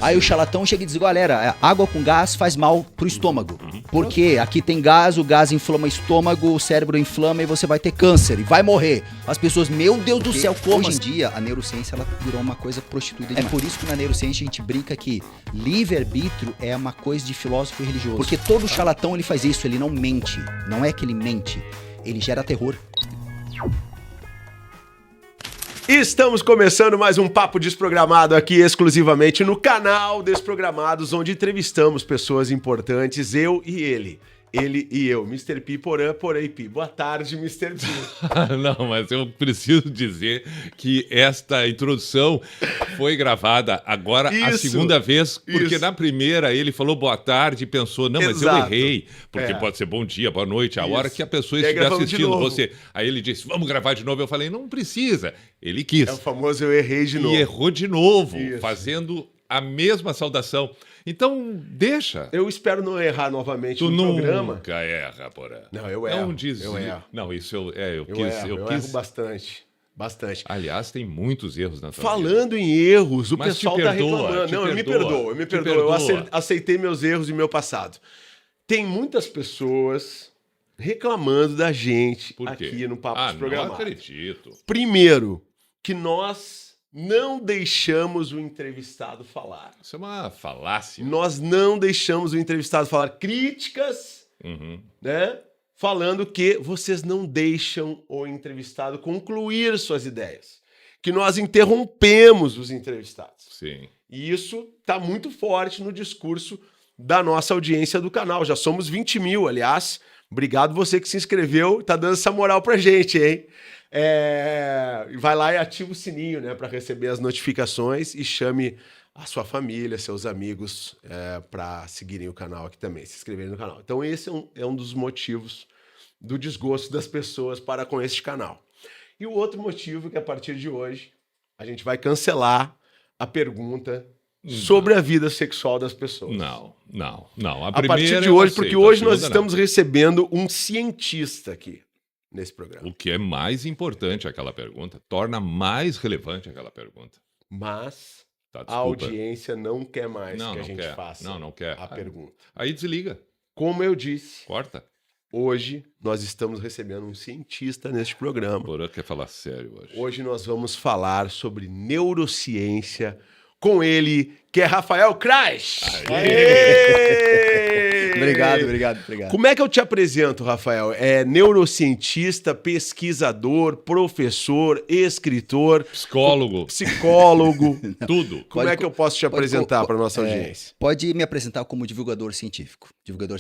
Aí o charlatão chega e diz, galera, água com gás faz mal pro estômago. Porque aqui tem gás, o gás inflama o estômago, o cérebro inflama e você vai ter câncer e vai morrer. As pessoas, meu Deus do céu, como hoje em dia a neurociência ela virou uma coisa prostituída demais. É por isso que na neurociência a gente brinca que livre-arbítrio é uma coisa de filósofo e religioso. Porque todo charlatão ele faz isso, ele não mente. Não é que ele mente, ele gera terror. Estamos começando mais um Papo Desprogramado aqui exclusivamente no canal Desprogramados, onde entrevistamos pessoas importantes, eu e ele. Ele e eu, Mr. P, Porã, Porém P. Boa tarde, Mr. P. Não, mas eu preciso dizer que esta introdução foi gravada agora a segunda vez, porque na primeira ele falou boa tarde e pensou, não, mas eu errei, porque pode ser bom dia, boa noite, a hora que a pessoa estiver assistindo você. Aí ele disse, vamos gravar de novo. Eu falei, não precisa. Ele quis. É o famoso eu errei de novo. E errou de novo, fazendo a mesma saudação. Então, deixa. Eu espero não errar novamente no programa. Tu nunca erra, Porã. Não, eu erro. Não diz. Eu erro. Não, isso eu erro bastante. Bastante. Aliás, tem muitos erros na tua Falando em erros, o Mas pessoal te tá perdoa, reclamando. Não, eu me perdoo. Eu aceitei meus erros e meu passado. Tem muitas pessoas reclamando da gente aqui no Papo Desprogramado. Não acredito. Primeiro, que nós não deixamos o entrevistado falar. Isso é uma falácia. Nós não deixamos o entrevistado falar. Críticas, né? Falando que vocês não deixam o entrevistado concluir suas ideias. Que nós interrompemos os entrevistados. Sim. E isso está muito forte no discurso da nossa audiência do canal. Já somos 20 mil, aliás. Obrigado você que se inscreveu e tá dando essa moral pra gente, hein? Vai lá e ativa o sininho, né, para receber as notificações e chame a sua família, seus amigos para seguirem o canal aqui também, se inscreverem no canal. Então esse é um dos motivos do desgosto das pessoas para com este canal. E o outro motivo é que a partir de hoje a gente vai cancelar a pergunta sobre a vida sexual das pessoas. Não. A partir de hoje, porque hoje nós estamos recebendo um cientista aqui nesse programa. O que é mais importante aquela pergunta, torna mais relevante aquela pergunta. Mas a audiência não quer mais que a gente faça a pergunta. Aí desliga. Como eu disse, corta. Hoje nós estamos recebendo um cientista neste programa. Porã quer falar sério hoje. Hoje nós vamos falar sobre neurociência com ele, que é Rafael Crash. Obrigado. Como é que eu te apresento, Rafael? É neurocientista, pesquisador, professor, escritor, psicólogo, tudo. Como é que eu posso te apresentar para nossa audiência? Pode me apresentar como divulgador científico,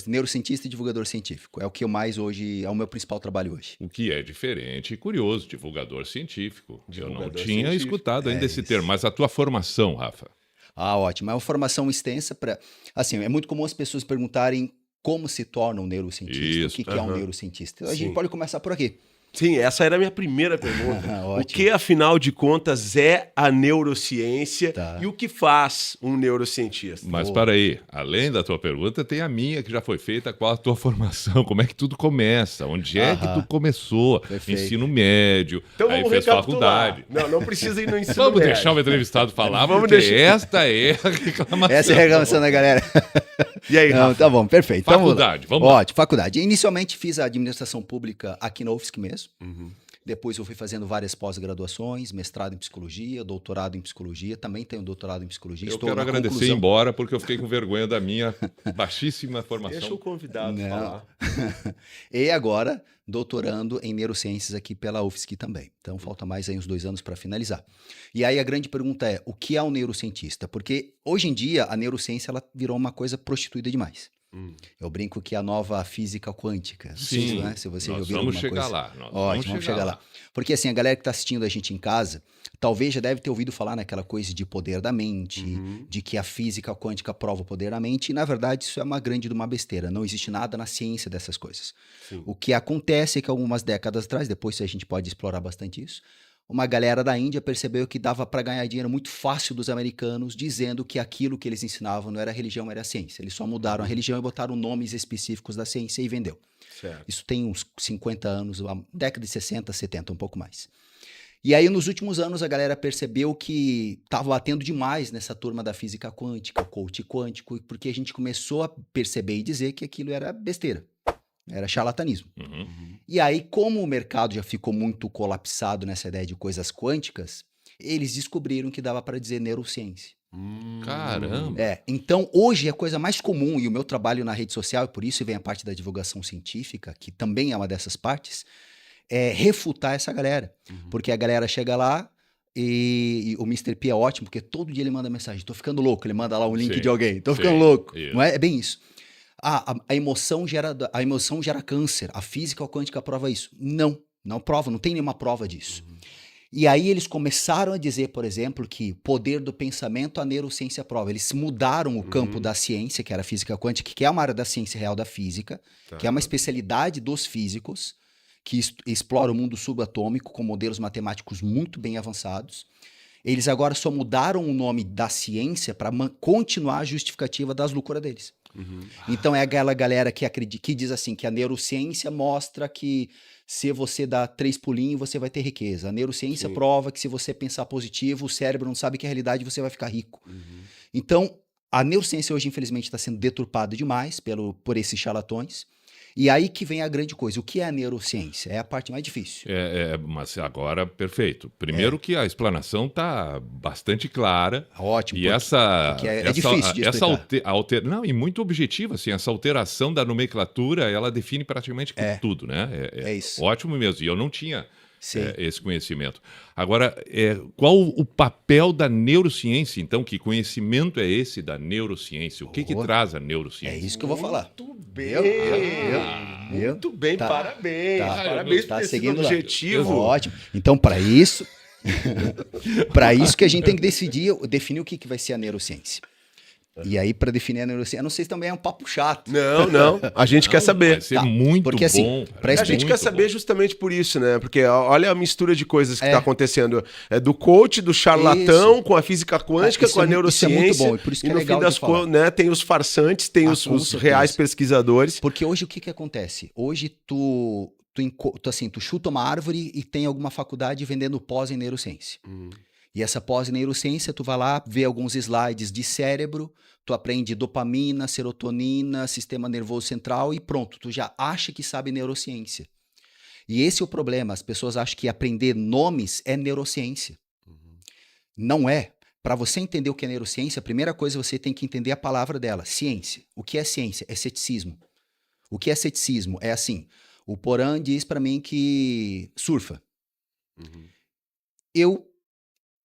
neurocientista e divulgador científico. É o que eu mais hoje, é o meu principal trabalho hoje. O que é diferente e curioso, divulgador científico. Eu não tinha escutado ainda esse termo, mas a tua formação, Rafa? Ótimo. É uma formação extensa para... Assim, é muito comum as pessoas perguntarem como se torna um neurocientista, o que é um neurocientista. A gente pode começar por aqui. Sim, essa era a minha primeira pergunta. O que, afinal de contas, é a neurociência e o que faz um neurocientista? Mas para aí, além da tua pergunta, tem a minha que já foi feita. Qual a tua formação? Como é que tudo começa? Onde é que tu começou? Perfeito. Ensino médio, então, aí fez faculdade. Não precisa ir no ensino vamos médio. Deixar o entrevistado falar, porque esta é a reclamação. Essa é a reclamação da galera. E aí, Rafa? Tá bom, perfeito. Faculdade, vamos lá. Ótimo, faculdade. Inicialmente fiz a administração pública aqui na UFSC mesmo. Depois eu fui fazendo várias pós-graduações, mestrado em psicologia, doutorado em psicologia, também tenho doutorado em psicologia. Eu quero agradecer e ir embora, porque eu fiquei com vergonha da minha baixíssima formação. Deixa o convidado falar. E agora, doutorando em neurociências aqui pela UFSC também. Então falta mais aí uns 2 anos para finalizar. E aí a grande pergunta é, o que é um neurocientista? Porque hoje em dia a neurociência ela virou uma coisa prostituída demais. Eu brinco que é a nova física quântica. Sim, né? Se você nós ouviu vamos alguma chegar coisa. lá. Ótimo, vamos chegar lá. Porque assim, a galera que está assistindo a gente em casa, talvez já deve ter ouvido falar naquela coisa de poder da mente, de que a física quântica prova o poder da mente, e na verdade isso é uma grande de uma besteira. Não existe nada na ciência dessas coisas. Sim. O que acontece é que algumas décadas atrás, depois a gente pode explorar bastante isso, uma galera da Índia percebeu que dava para ganhar dinheiro muito fácil dos americanos, dizendo que aquilo que eles ensinavam não era religião, era ciência. Eles só mudaram a religião e botaram nomes específicos da ciência e vendeu. Certo. Isso tem uns 50 anos, década de 60, 70, um pouco mais. E aí, nos últimos anos, a galera percebeu que estava batendo demais nessa turma da física quântica, coach quântico, porque a gente começou a perceber e dizer que aquilo era besteira, era charlatanismo. E aí, como o mercado já ficou muito colapsado nessa ideia de coisas quânticas, eles descobriram que dava para dizer neurociência. Caramba! Então, hoje, a coisa mais comum, e o meu trabalho na rede social, e por isso vem a parte da divulgação científica, que também é uma dessas partes, é refutar essa galera. Porque a galera chega lá e o Mr. P é ótimo, porque todo dia ele manda mensagem, tô ficando louco, ele manda lá um link de alguém, tô ficando louco. Não é? É bem isso. A emoção gera câncer, a física quântica prova isso. Não prova, não tem nenhuma prova disso. E aí eles começaram a dizer, por exemplo, que poder do pensamento a neurociência prova. Eles mudaram o campo da ciência, que era a física quântica, que é uma área da ciência real da física, que é uma especialidade dos físicos, que explora o mundo subatômico com modelos matemáticos muito bem avançados. Eles agora só mudaram o nome da ciência para continuar a justificativa das loucuras deles. Então é aquela galera que diz assim, que a neurociência mostra que se você dá 3 pulinhos, você vai ter riqueza. A neurociência prova que se você pensar positivo, o cérebro não sabe que é realidade, você vai ficar rico. Então, a neurociência hoje, infelizmente, está sendo deturpada demais por esses charlatões. E aí que vem a grande coisa. O que é a neurociência? É a parte mais difícil. Mas agora, perfeito. Primeiro que a explanação está bastante clara. Ótimo. E essa difícil de explicar. Não, e muito objetiva, assim, essa alteração da nomenclatura, ela define praticamente tudo, né? É isso. Ótimo mesmo. E eu não tinha esse conhecimento. Agora, qual o papel da neurociência, então? Que conhecimento é esse da neurociência? O que traz a neurociência? É isso que eu vou falar. Muito bem. Muito bem, parabéns. Parabéns por ter sido objetivo. Ótimo. Então, para isso que a gente tem que definir o que vai ser a neurociência. E aí, para definir a neurociência, eu não sei se também é um papo chato. Não. A gente quer saber. Vai ser muito porque, bom. Assim, a gente quer saber justamente por isso, né? Porque olha a mistura de coisas que está acontecendo. É do coach, do charlatão, com a física quântica, com a neurociência. Isso é muito bom. E por isso que no fim das contas, né, tem os farsantes, tem os reais pesquisadores. Porque hoje o que acontece? Hoje tu chuta uma árvore e tem alguma faculdade vendendo pós em neurociência. E essa pós-neurociência, tu vai lá, vê alguns slides de cérebro, tu aprende dopamina, serotonina, sistema nervoso central e pronto, tu já acha que sabe neurociência. E esse é o problema, as pessoas acham que aprender nomes é neurociência. Não é. Para você entender o que é neurociência, a primeira coisa você tem que entender a palavra dela, ciência. O que é ciência? É ceticismo. O que é ceticismo? É assim, o Porã diz para mim que surfa. Eu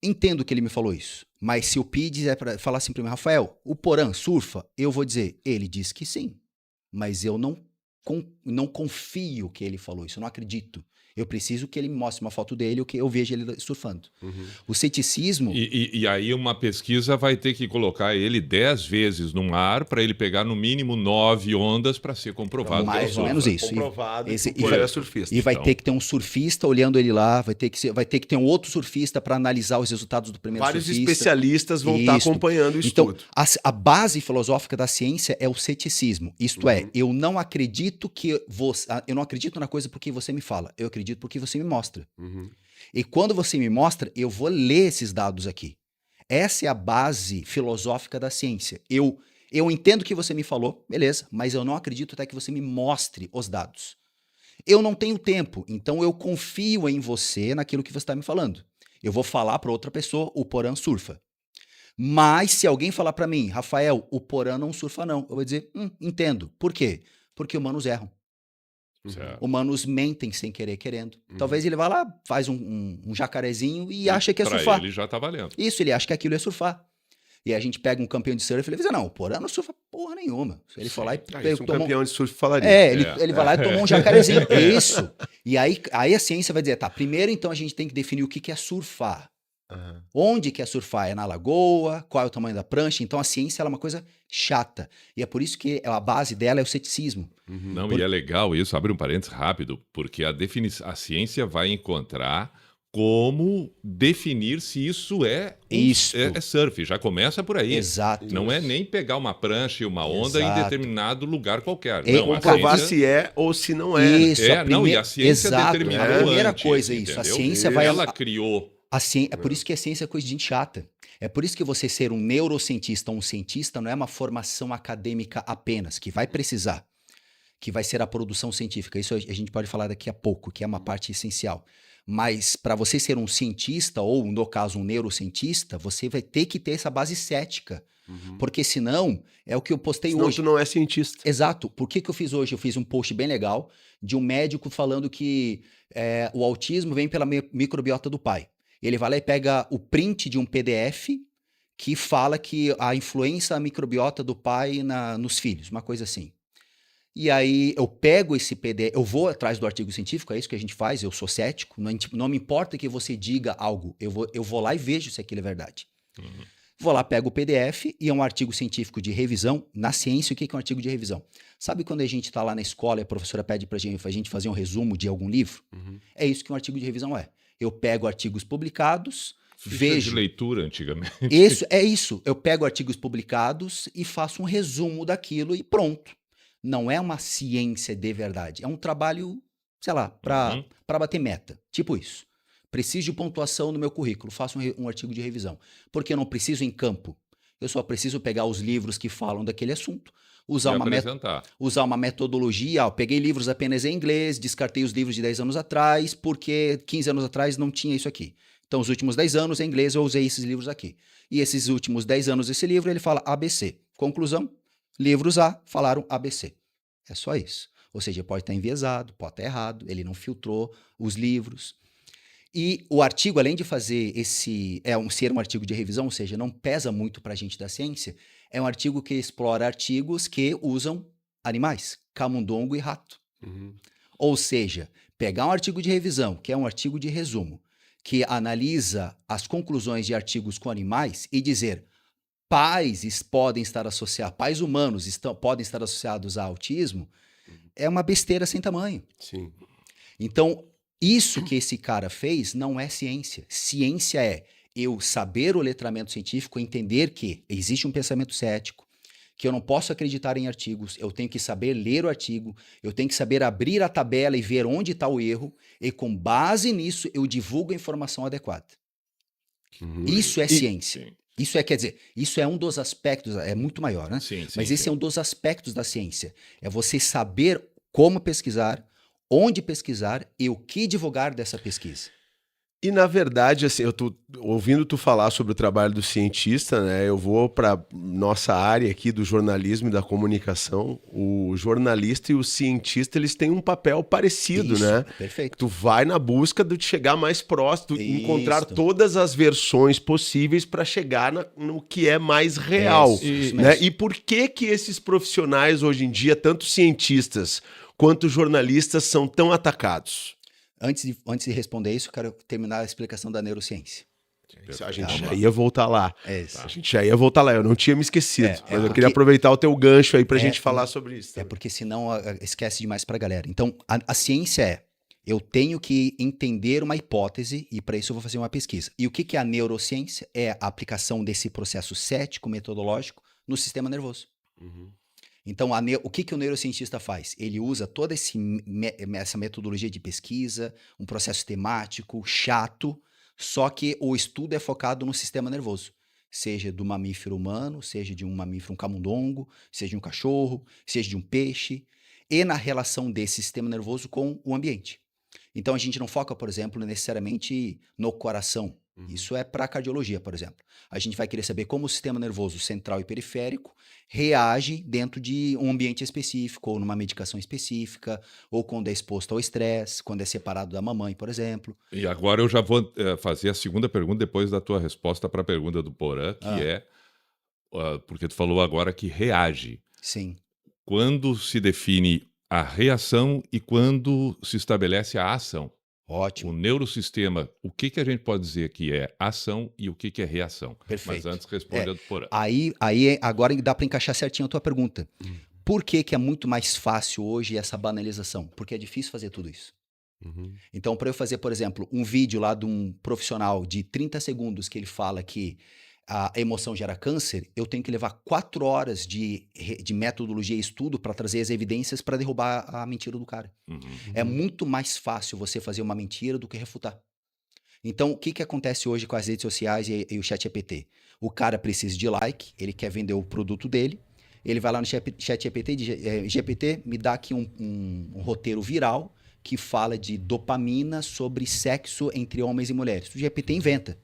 entendo que ele me falou isso, mas se o Pi dizer para falar assim para mim, Rafael, o Porã surfa, eu vou dizer, ele disse que sim, mas eu não confio que ele falou isso, eu não acredito. Eu preciso que ele me mostre uma foto dele ou que eu veja ele surfando. O ceticismo... E aí uma pesquisa vai ter que colocar ele 10 vezes no mar para ele pegar no mínimo 9 ondas para ser comprovado. Mais ou menos isso. Comprovado que o é surfista. E vai ter que ter um surfista olhando ele lá, vai ter que ter um outro surfista para analisar os resultados do primeiro surfista. Vários especialistas vão estar acompanhando o estudo. Então, a base filosófica da ciência é o ceticismo. Isto é, eu não acredito eu não acredito na coisa porque você me fala. Eu acredito porque você me mostra. E quando você me mostra, eu vou ler esses dados aqui. Essa é a base filosófica da ciência. Eu entendo o que você me falou, beleza, mas eu não acredito até que você me mostre os dados. Eu não tenho tempo, então eu confio em você naquilo que você está me falando. Eu vou falar para outra pessoa, o Porã surfa. Mas se alguém falar para mim, Rafael, o Porã não surfa não, eu vou dizer, entendo. Por quê? Porque humanos erram. Humanos mentem sem querer, querendo. Talvez ele vá lá, faz um jacarezinho e acha que é surfar. Ele já tá valendo. Isso, ele acha que aquilo é surfar. E a gente pega um campeão de surf e ele diz, não, o Porã não surfa porra nenhuma. Ele foi lá e um campeão de surf falaria. Ele vai lá e tomou um jacarezinho. Isso. E aí a ciência vai dizer, tá, primeiro então a gente tem que definir o que é surfar. Onde que é surfar? É na lagoa? Qual é o tamanho da prancha? Então a ciência ela é uma coisa chata. E é por isso que a base dela é o ceticismo. E é legal isso, abre um parênteses rápido, porque a ciência vai encontrar como definir se isso é surf. Já começa por aí. Exato. Não é nem pegar uma prancha e uma onda em determinado lugar qualquer. Não, comprovar se é ou se não é. Isso, e a ciência determinou a primeira antes, coisa é isso. Entendeu? A ciência vai... Ela criou. É por isso que a ciência é coisa de gente chata. É por isso que você ser um neurocientista ou um cientista não é uma formação acadêmica apenas, que vai precisar, que vai ser a produção científica. Isso a gente pode falar daqui a pouco, que é uma parte essencial. Mas para você ser um cientista, ou no caso um neurocientista, você vai ter que ter essa base cética. Porque senão, é o que eu postei senão hoje. Tu não é cientista. Exato. Por que eu fiz hoje? Eu fiz um post bem legal de um médico falando que o autismo vem pela microbiota do pai. Ele vai lá e pega o print de um PDF que fala que a influência da microbiota do pai nos filhos, uma coisa assim. E aí eu pego esse PDF, eu vou atrás do artigo científico, é isso que a gente faz, eu sou cético, não me importa que você diga algo, eu vou lá e vejo se aquilo é verdade. Vou lá, pego o PDF e é um artigo científico de revisão. Na ciência, o que é um artigo de revisão? Sabe quando a gente está lá na escola e a professora pede para a gente fazer um resumo de algum livro? É isso que um artigo de revisão é. Eu pego artigos publicados, vejo... de leitura, antigamente. Isso, é isso. Eu pego artigos publicados e faço um resumo daquilo e pronto. Não é uma ciência de verdade. É um trabalho, sei lá, para bater meta. Tipo isso. Preciso de pontuação no meu currículo, faço um artigo de revisão. Porque eu não preciso em campo. Eu só preciso pegar os livros que falam daquele assunto, usar uma metodologia. Eu peguei livros apenas em inglês, descartei os livros de 10 anos atrás, porque 15 anos atrás não tinha isso aqui. Então, os últimos 10 anos, em inglês, eu usei esses livros aqui. E esses últimos 10 anos desse livro, ele fala ABC. Conclusão, livros A falaram ABC. É só isso. Ou seja, pode estar enviesado, pode estar errado, ele não filtrou os livros. E o artigo, além de fazer ser um artigo de revisão, ou seja, não pesa muito para a gente da ciência, é um artigo que explora artigos que usam animais, camundongo e rato. Ou seja, pegar um artigo de revisão, que é um artigo de resumo, que analisa as conclusões de artigos com animais e dizer pais humanos podem estar associados a autismo, é uma besteira sem tamanho. Sim. Então, isso que esse cara fez não é ciência. Ciência é eu saber o letramento científico, entender que existe um pensamento cético, que eu não posso acreditar em artigos, eu tenho que saber ler o artigo, eu tenho que saber abrir a tabela e ver onde está o erro, e com base nisso eu divulgo a informação adequada. Isso é ciência. Sim. Isso quer dizer, isso é um dos aspectos, é muito maior, né? Sim, mas esse é um dos aspectos da ciência. É você saber como pesquisar, onde pesquisar e o que divulgar dessa pesquisa. E, na verdade, assim, eu tô ouvindo tu falar sobre o trabalho do cientista, né? Eu vou para nossa área aqui do jornalismo e da comunicação. O jornalista e o cientista, eles têm um papel parecido, Isso, né? Perfeito. Tu vai na busca de chegar mais próximo, encontrar todas as versões possíveis para chegar no que é mais real, né? E por que esses profissionais hoje em dia, tanto cientistas quanto jornalistas, são tão atacados? Antes de responder isso, eu quero terminar a explicação da neurociência. A gente já ia voltar lá. A gente já ia voltar lá. Eu não tinha me esquecido. Mas eu queria aproveitar o teu gancho aí pra gente falar sobre isso. Também. Porque senão esquece demais pra galera. Então, a ciência eu tenho que entender uma hipótese e para isso eu vou fazer uma pesquisa. E o que é a neurociência? É a aplicação desse processo cético, metodológico, no sistema nervoso. Então, o que o neurocientista faz? Ele usa toda essa metodologia de pesquisa, um processo temático, chato, só que o estudo é focado no sistema nervoso. Seja do mamífero humano, seja de um mamífero, um camundongo, seja de um cachorro, seja de um peixe, e na relação desse sistema nervoso com o ambiente. Então, a gente não foca, por exemplo, necessariamente no coração. Isso é para a cardiologia, por exemplo. A gente vai querer saber como o sistema nervoso central e periférico reage dentro de um ambiente específico, ou numa medicação específica, ou quando é exposto ao estresse, quando é separado da mamãe, por exemplo. E agora eu já vou fazer a segunda pergunta depois da tua resposta para a pergunta do Porã, que porque tu falou agora que reage. Sim. Quando se define a reação e quando se estabelece a ação? Ótimo. O neurosistema, o que a gente pode dizer que é ação e o que é reação? Perfeito. Mas antes responde a do Porã. Aí agora dá para encaixar certinho a tua pergunta. Por que é muito mais fácil hoje essa banalização? Porque é difícil fazer tudo isso. Então, para eu fazer, por exemplo, um vídeo lá de um profissional de 30 segundos que ele fala que a emoção gera câncer, eu tenho que levar 4 horas de metodologia e estudo para trazer as evidências para derrubar a mentira do cara. É muito mais fácil você fazer uma mentira do que refutar. Então, o que acontece hoje com as redes sociais e o ChatGPT? O cara precisa de like, ele quer vender o produto dele, ele vai lá no ChatGPT e diz, GPT, me dá aqui um roteiro viral que fala de dopamina sobre sexo entre homens e mulheres. O GPT inventa.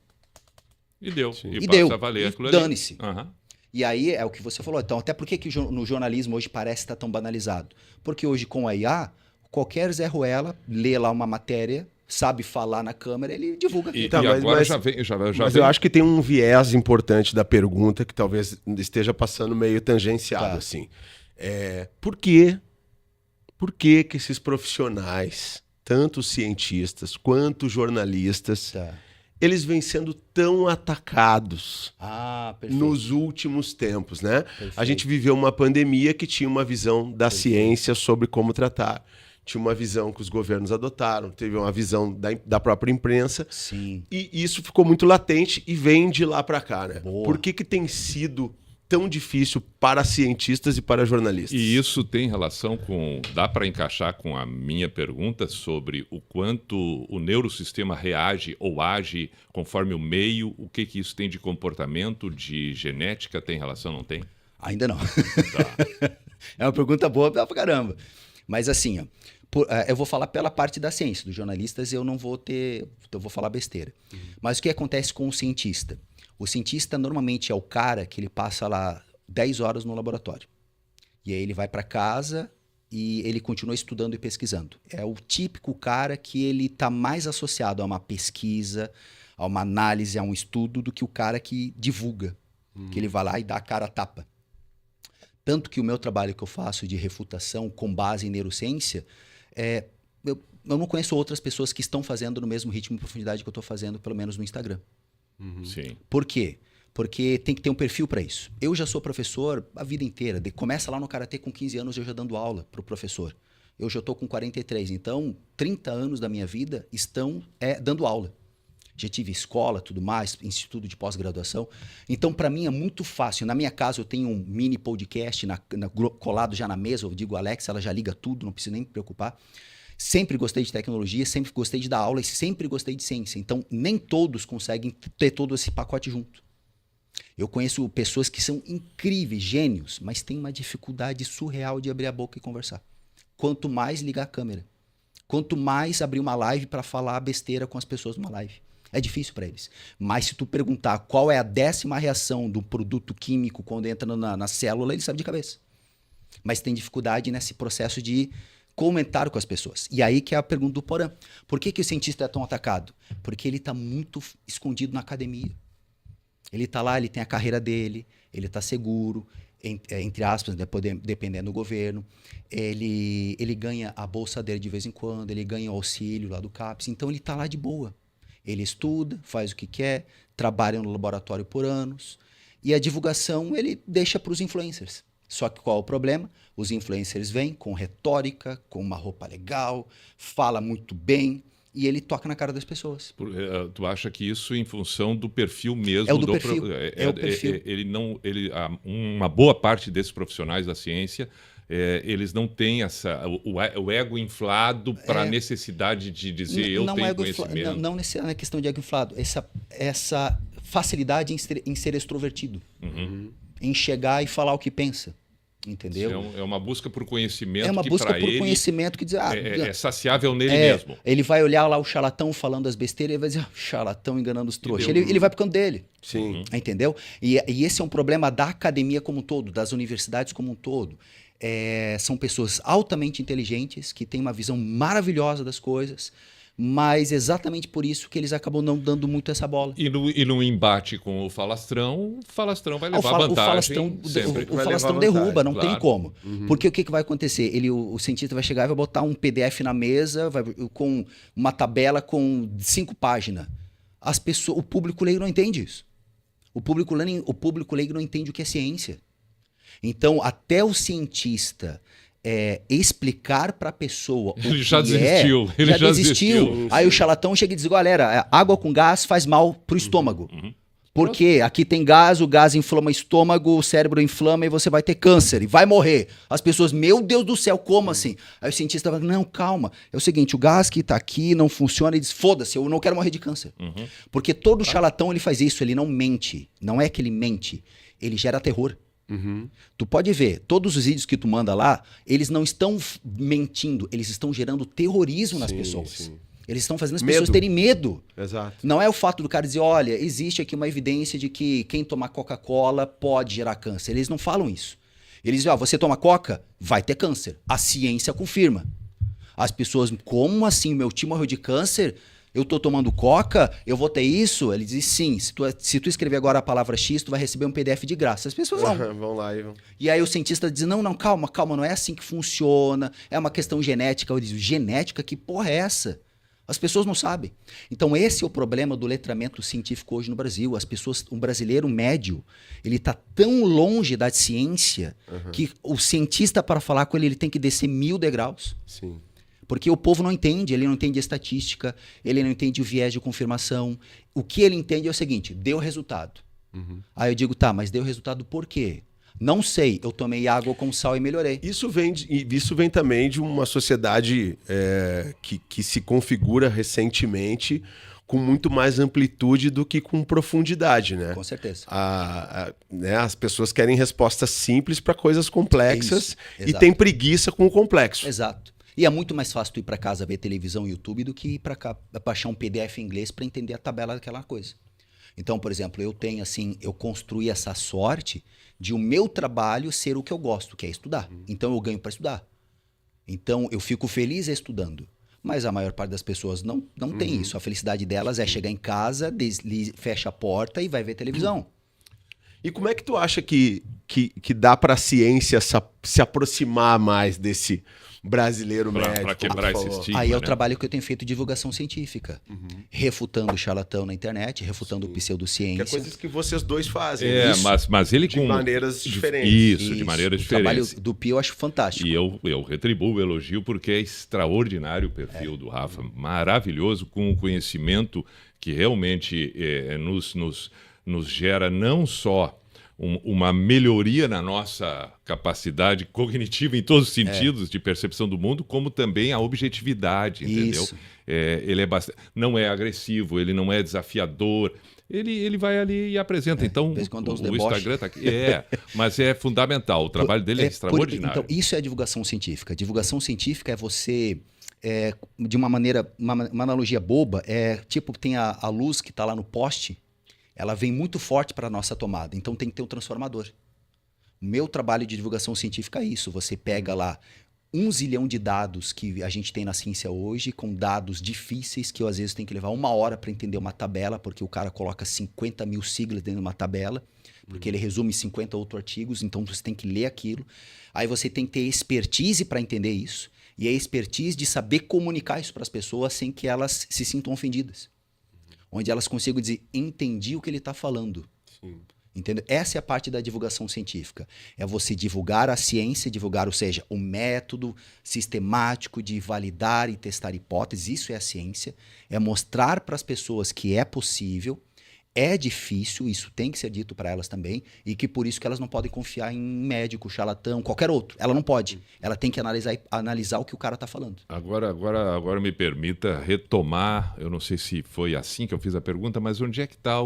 E deu. E passa deu. a valer aquilo E dane-se. Uhum. E aí é o que você falou. Então, até por que no jornalismo hoje parece estar tão banalizado? Porque hoje com a IA, qualquer Zé Ruela lê lá uma matéria, sabe falar na câmera, ele divulga aqui. E agora já vem. Mas eu acho que tem um viés importante da pergunta que talvez esteja passando meio tangenciado, assim. Por que esses profissionais, tanto os cientistas quanto os jornalistas, eles vêm sendo tão atacados nos últimos tempos, né? Perfeito. A gente viveu uma pandemia que tinha uma visão da ciência sobre como tratar. Tinha uma visão que os governos adotaram, teve uma visão da própria imprensa. Sim. E isso ficou muito latente e vem de lá para cá, né? Boa. Por que tem sido tão difícil para cientistas e para jornalistas? E isso tem relação com... Dá para encaixar com a minha pergunta sobre o quanto o neurosistema reage ou age conforme o meio, o que isso tem de comportamento, de genética, tem relação, não tem? Ainda não. Tá. É uma pergunta boa pra caramba. Mas assim, ó, eu vou falar pela parte da ciência. Dos jornalistas eu não vou ter... Eu vou falar besteira. Mas o que acontece com o cientista? O cientista normalmente é o cara que ele passa lá 10 horas no laboratório. E aí ele vai para casa e ele continua estudando e pesquisando. É o típico cara que ele está mais associado a uma pesquisa, a uma análise, a um estudo, do que o cara que divulga. Que ele vai lá e dá a cara a tapa. Tanto que o meu trabalho que eu faço de refutação com base em neurociência, eu não conheço outras pessoas que estão fazendo no mesmo ritmo e profundidade que eu estou fazendo, pelo menos no Instagram. Sim. Por quê? Porque tem que ter um perfil para isso. Eu já sou professor a vida inteira. Começa lá no Karatê com 15 anos, eu já dando aula para o professor. Eu já estou com 43, então 30 anos da minha vida estão dando aula. Já tive escola, tudo mais, instituto de pós-graduação. Então, para mim é muito fácil. Na minha casa eu tenho um mini podcast colado já na mesa. Eu digo, Alex, ela já liga tudo, não precisa nem me preocupar. Sempre gostei de tecnologia, sempre gostei de dar aula e sempre gostei de ciência. Então, nem todos conseguem ter todo esse pacote junto. Eu conheço pessoas que são incríveis, gênios, mas têm uma dificuldade surreal de abrir a boca e conversar. Quanto mais ligar a câmera, quanto mais abrir uma live para falar besteira com as pessoas numa live. É difícil para eles. Mas se tu perguntar qual é a 10ª reação do produto químico quando entra na célula, ele sabe de cabeça. Mas tem dificuldade nesse processo de comentar com as pessoas. E aí que é a pergunta do Porã. Por que o cientista é tão atacado? Porque ele está muito escondido na academia. Ele está lá, ele tem a carreira dele, ele está seguro, entre aspas, dependendo do governo. Ele ganha a bolsa dele de vez em quando, ele ganha o auxílio lá do CAPES. Então ele está lá de boa. Ele estuda, faz o que quer, trabalha no laboratório por anos. E a divulgação ele deixa para os influencers. Só que qual é o problema? Os influencers vêm com retórica, com uma roupa legal, fala muito bem e ele toca na cara das pessoas. Tu acha que isso em função do perfil mesmo? É o do perfil. É o perfil. Uma boa parte desses profissionais da ciência, eles não têm o ego inflado para a necessidade de dizer eu tenho conhecimento. Não é questão de ego inflado. Essa facilidade em ser extrovertido. Em chegar e falar o que pensa. Entendeu? É uma busca por conhecimento. É uma busca por conhecimento que diz... é saciável nele mesmo. Ele vai olhar lá o charlatão falando as besteiras e vai dizer, charlatão enganando os trouxas. Ele vai pro canto dele. Sim. Entendeu? E esse é um problema da academia como um todo, das universidades como um todo. São pessoas altamente inteligentes, que têm uma visão maravilhosa das coisas, mas exatamente por isso que eles acabam não dando muito essa bola. E no embate com o falastrão vai levar vantagem. O falastrão derruba, não tem como. Porque o que vai acontecer? O cientista vai chegar e vai botar um PDF na mesa com uma tabela com 5 páginas. O público leigo não entende isso. O público leigo não entende o que é ciência. Então, até o cientista explicar para a pessoa Ele o já que desistiu. é, Ele já já desistiu. desistiu. Aí o charlatão chega e diz, galera, água com gás faz mal pro estômago. Porque aqui tem gás, o gás inflama o estômago, o cérebro inflama e você vai ter câncer e vai morrer. As pessoas, meu Deus do céu, como assim? Aí o cientista vai, não, calma. É o seguinte, o gás que tá aqui não funciona e diz, foda-se, eu não quero morrer de câncer. Porque todo charlatão ele faz isso, ele não mente. Não é que ele mente, ele gera terror. Tu pode ver, todos os vídeos que tu manda lá, eles não estão mentindo, eles estão gerando terrorismo nas pessoas. Sim. Eles estão fazendo as Medo. pessoas terem medo. Exato. Não é o fato do cara dizer, olha, existe aqui uma evidência de que quem tomar Coca-Cola pode gerar câncer. Eles não falam isso. Eles dizem, ó, você toma Coca, vai ter câncer. A ciência confirma. As pessoas, como assim? Meu tio morreu de câncer? Eu tô tomando Coca? Eu vou ter isso? Ele diz, sim. Se tu escrever agora a palavra X, tu vai receber um PDF de graça. As pessoas vão. Vão lá e vão. E aí o cientista diz, não, calma, não é assim que funciona. É uma questão genética. Eu digo, genética? Que porra é essa? As pessoas não sabem. Então esse é o problema do letramento científico hoje no Brasil. As pessoas, um brasileiro médio, ele está tão longe da ciência que o cientista, para falar com ele, ele tem que descer 1000 degraus. Sim. Porque o povo não entende, ele não entende a estatística, ele não entende o viés de confirmação. O que ele entende é o seguinte, deu resultado. Aí eu digo, tá, mas deu resultado por quê? Não sei, eu tomei água com sal e melhorei. Isso vem também de uma sociedade que se configura recentemente com muito mais amplitude do que com profundidade, né? Com certeza. Né, as pessoas querem respostas simples para coisas complexas Isso, e exato. tem preguiça com o complexo. Exato. E é muito mais fácil tu ir para casa ver televisão, YouTube, do que ir para cá baixar um PDF em inglês para entender a tabela daquela coisa. Então, por exemplo, eu construí essa sorte de o meu trabalho ser o que eu gosto, que é estudar. Então eu ganho para estudar. Então eu fico feliz estudando. Mas a maior parte das pessoas não tem isso. A felicidade delas é chegar em casa, fecha a porta e vai ver televisão. E como é que tu acha que dá para a ciência se aproximar mais desse brasileiro médio? Para quebrar esse estigma. Aí é o né? trabalho que eu tenho feito de divulgação científica. Refutando o charlatão na internet, refutando pseudociência. Que é coisas que vocês dois fazem. É, Isso, mas ele de com maneiras diferentes. Isso, de maneiras O trabalho diferentes. do Pio eu acho fantástico. E eu retribuo o elogio porque é extraordinário o perfil do Rafa, maravilhoso, com o conhecimento que realmente nos gera não só uma melhoria na nossa capacidade cognitiva em todos os sentidos de percepção do mundo, como também a objetividade, entendeu? Isso. Ele não é agressivo, ele não é desafiador. Ele vai ali e apresenta. Então, de vez em quando dá uns o deboches. Instagram está aqui. Mas é fundamental. O trabalho dele é extraordinário. Então, isso é divulgação científica. Divulgação científica é você, de uma maneira, uma analogia boba, tipo, tem a luz que está lá no poste, ela vem muito forte para a nossa tomada. Então tem que ter um transformador. O meu trabalho de divulgação científica é isso. Você pega lá 1 zilhão de dados que a gente tem na ciência hoje, com dados difíceis que eu às vezes tenho que levar 1 hora para entender uma tabela, porque o cara coloca 50 mil siglas dentro de uma tabela, porque ele resume 50 outros artigos, então você tem que ler aquilo. Aí você tem que ter expertise para entender isso, e a expertise de saber comunicar isso para as pessoas sem que elas se sintam ofendidas. Onde elas consigam dizer, entendi o que ele está falando. Sim. Entendeu? Essa é a parte da divulgação científica. É você divulgar a ciência, ou seja, o método sistemático de validar e testar hipóteses. Isso é a ciência. É mostrar para as pessoas que é possível, é difícil, isso tem que ser dito para elas também, e que por isso que elas não podem confiar em médico, charlatão, qualquer outro. Ela não pode. Ela tem que analisar o que o cara está falando. Agora me permita retomar, eu não sei se foi assim que eu fiz a pergunta, mas onde é que está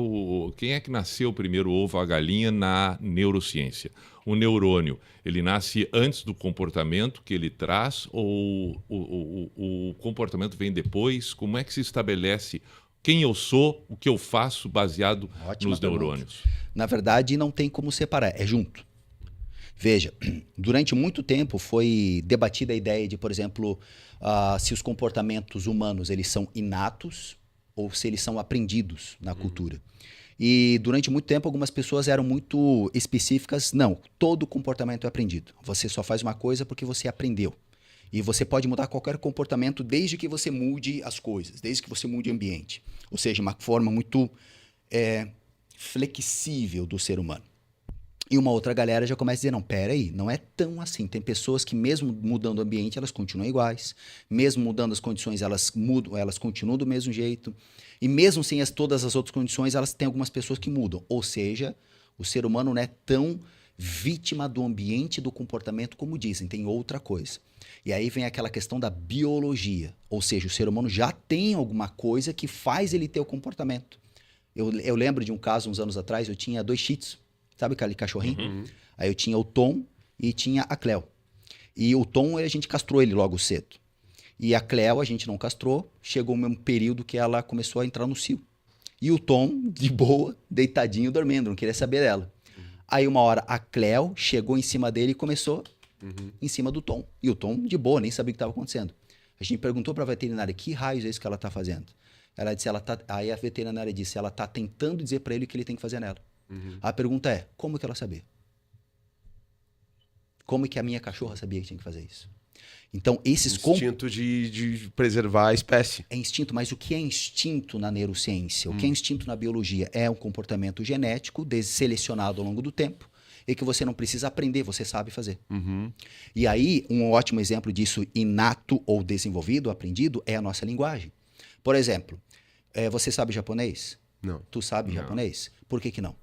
quem é que nasceu primeiro, o ovo, a galinha, na neurociência? O neurônio, ele nasce antes do comportamento que ele traz ou o comportamento vem depois? Como é que se estabelece quem eu sou, o que eu faço baseado nos neurônios? Na verdade, não tem como separar, é junto. Veja, durante muito tempo foi debatida a ideia de, por exemplo, se os comportamentos humanos eles são inatos ou se eles são aprendidos na cultura. E durante muito tempo algumas pessoas eram muito específicas. Não, todo comportamento é aprendido. Você só faz uma coisa porque você aprendeu. E você pode mudar qualquer comportamento desde que você mude as coisas, desde que você mude o ambiente. Ou seja, uma forma muito flexível do ser humano. E uma outra galera já começa a dizer, não, pera aí, não é tão assim. Tem pessoas que mesmo mudando o ambiente, elas continuam iguais. Mesmo mudando as condições, elas mudam, elas continuam do mesmo jeito. E mesmo sem todas as outras condições, elas têm algumas pessoas que mudam. Ou seja, o ser humano não é tão vítima do ambiente e do comportamento como dizem, tem outra coisa. E aí vem aquela questão da biologia. Ou seja, o ser humano já tem alguma coisa que faz ele ter o comportamento. Eu lembro de um caso, uns anos atrás, eu tinha 2 shih tzus. Sabe aquele cachorrinho? Uhum. Aí eu tinha o Tom e tinha a Cleo. E o Tom, a gente castrou ele logo cedo. E a Cleo, a gente não castrou. Chegou um período que ela começou a entrar no cio. E o Tom, de boa, deitadinho, dormindo, não queria saber dela. Aí uma hora a Cleo chegou em cima dele e começou em cima do Tom. E o Tom, de boa, nem sabia o que estava acontecendo. A gente perguntou para a veterinária, que raios é isso que ela está fazendo? Ela disse, aí a veterinária disse, ela está tentando dizer para ele o que ele tem que fazer nela. A pergunta é, como que ela sabia? Como que a minha cachorra sabia que tinha que fazer isso? Então, esses... Instinto de preservar a espécie. É instinto, mas o que é instinto na neurociência? O que é instinto na biologia? É um comportamento genético selecionado ao longo do tempo e que você não precisa aprender, você sabe fazer. E aí, um ótimo exemplo disso inato ou desenvolvido, aprendido, é a nossa linguagem. Por exemplo, você sabe japonês? Não. Tu sabe Não. japonês? Por que não?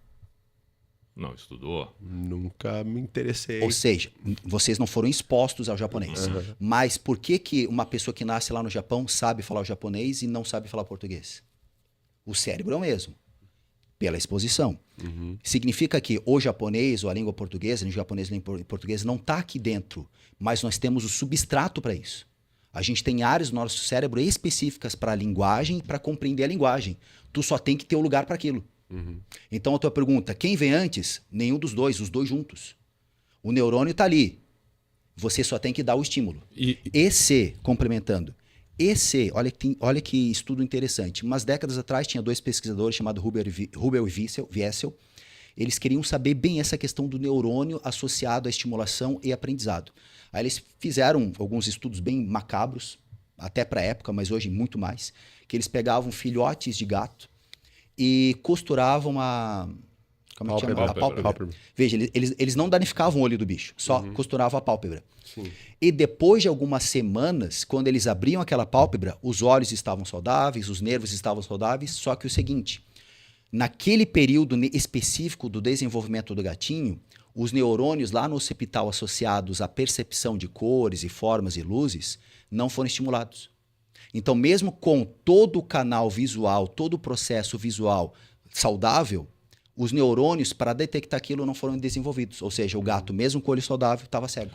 Não estudou? Nunca me interessei. Ou seja, vocês não foram expostos ao japonês. Mas por que uma pessoa que nasce lá no Japão sabe falar o japonês e não sabe falar português? O cérebro é o mesmo, pela exposição. Significa que o japonês ou a língua portuguesa, o japonês e o português, não está aqui dentro, mas nós temos o substrato para isso. A gente tem áreas do nosso cérebro específicas para a linguagem e para compreender a linguagem. Tu só tem que ter um lugar para aquilo. Então a tua pergunta, quem vem antes? Nenhum dos dois, os dois juntos. O neurônio está ali. Você só tem que dar o estímulo. Esse, complementando, olha que estudo interessante. Umas décadas atrás tinha 2 pesquisadores chamados Huber e Wiesel. Eles queriam saber bem essa questão do neurônio associado à estimulação e aprendizado. Aí eles fizeram alguns estudos bem macabros, até para a época, mas hoje muito mais, que eles pegavam filhotes de gato e costuravam a pálpebra. Veja, eles não danificavam o olho do bicho, só costuravam a pálpebra. Sim. E depois de algumas semanas, quando eles abriam aquela pálpebra, os olhos estavam saudáveis, os nervos estavam saudáveis, só que o seguinte, naquele período específico do desenvolvimento do gatinho, os neurônios lá no occipital associados à percepção de cores e formas e luzes não foram estimulados. Então, mesmo com todo o canal visual, todo o processo visual saudável, os neurônios para detectar aquilo não foram desenvolvidos. Ou seja, o gato, mesmo com o olho saudável, estava cego.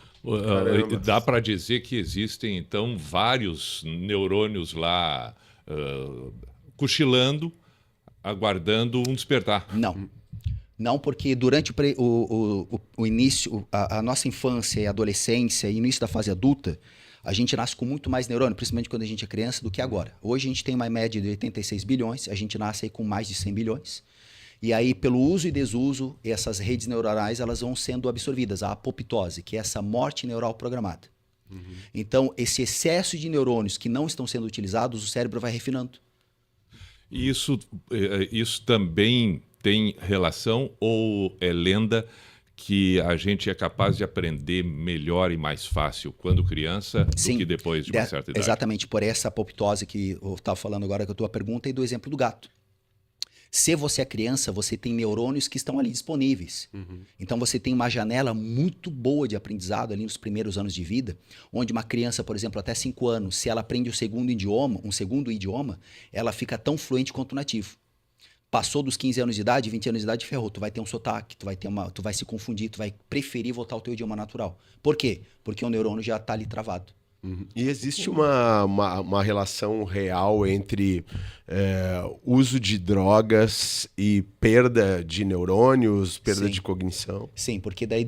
Dá para dizer que existem, então, vários neurônios lá cochilando, aguardando um despertar. Não. Não, porque durante o início, a nossa infância e adolescência e início da fase adulta, a gente nasce com muito mais neurônio, principalmente quando a gente é criança, do que agora. Hoje a gente tem uma média de 86 bilhões, a gente nasce aí com mais de 100 bilhões. E aí, pelo uso e desuso, essas redes neuronais elas vão sendo absorvidas, a apoptose, que é essa morte neural programada. Então, esse excesso de neurônios que não estão sendo utilizados, o cérebro vai refinando. Isso também tem relação ou é lenda que a gente é capaz de aprender melhor e mais fácil quando criança do que depois de uma certa idade? Exatamente, por essa apoptose que eu estava falando agora com a tua pergunta e do exemplo do gato. Se você é criança, você tem neurônios que estão ali disponíveis. Então você tem uma janela muito boa de aprendizado ali nos primeiros anos de vida, onde uma criança, por exemplo, até 5 anos, se ela aprende um segundo idioma, ela fica tão fluente quanto o nativo. Passou dos 15 anos de idade, 20 anos de idade, ferrou. Tu vai ter um sotaque, tu vai se confundir, tu vai preferir voltar ao teu idioma natural. Por quê? Porque o neurônio já está ali travado. E existe uma relação real entre uso de drogas e perda de neurônios, perda de cognição? Sim, porque daí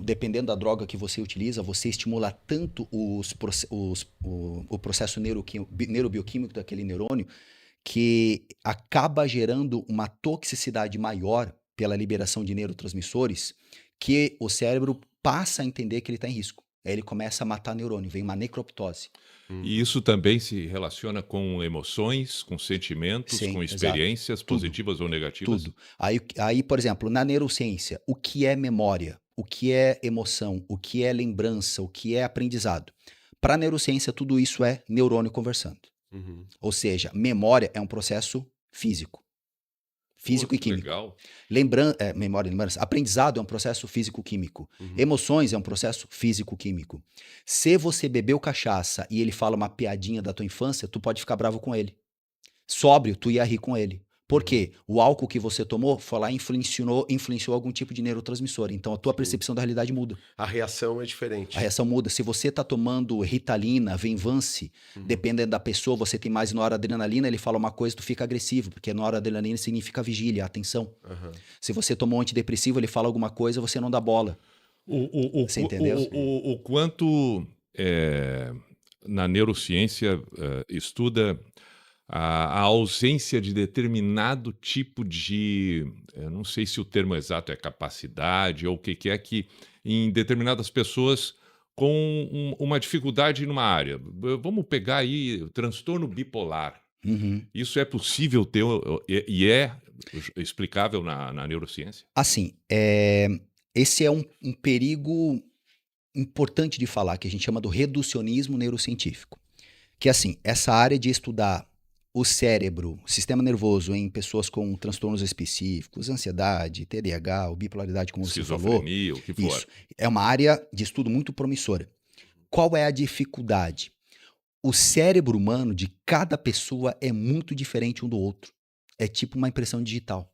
dependendo da droga que você utiliza, você estimula tanto o processo neurobioquímico daquele neurônio que acaba gerando uma toxicidade maior pela liberação de neurotransmissores que o cérebro passa a entender que ele está em risco. Aí ele começa a matar neurônio, vem uma necroptose. E isso também se relaciona com emoções, com sentimentos, Sim, com exato. experiências Tudo. positivas ou negativas? Tudo. Aí, por exemplo, na neurociência, o que é memória? O que é emoção? O que é lembrança? O que é aprendizado? Para a neurociência, tudo isso é neurônio conversando. Uhum. Ou seja, memória é um processo físico. Físico Pô, e que químico. legal. Memória, lembrança. Aprendizado é um processo físico-químico. Emoções é um processo físico-químico. Se você bebeu cachaça e ele fala uma piadinha da tua infância, tu pode ficar bravo com ele. Sóbrio, tu ia rir com ele. Por quê? O álcool que você tomou foi lá e influenciou algum tipo de neurotransmissor. Então a tua percepção da realidade muda. A reação é diferente. A reação muda. Se você tá tomando Ritalina, Venvance, dependendo da pessoa, você tem mais noradrenalina, ele fala uma coisa, tu fica agressivo, porque noradrenalina significa vigília, atenção. Uhum. Se você tomou um antidepressivo, ele fala alguma coisa, você não dá bola. Você entendeu? O quanto na neurociência estuda a ausência de determinado tipo de, eu não sei se o termo exato é capacidade ou o que é que em determinadas pessoas com uma dificuldade numa área. Vamos pegar aí o transtorno bipolar. Uhum. Isso é possível ter e é explicável na neurociência? Assim, esse é um perigo importante de falar, que a gente chama do reducionismo neurocientífico. Que assim, essa área de estudar o cérebro, o sistema nervoso em pessoas com transtornos específicos, ansiedade, TDAH, ou bipolaridade, como você falou. Esquizofrenia, o que for. Isso. É uma área de estudo muito promissora. Qual é a dificuldade? O cérebro humano de cada pessoa é muito diferente um do outro. É tipo uma impressão digital.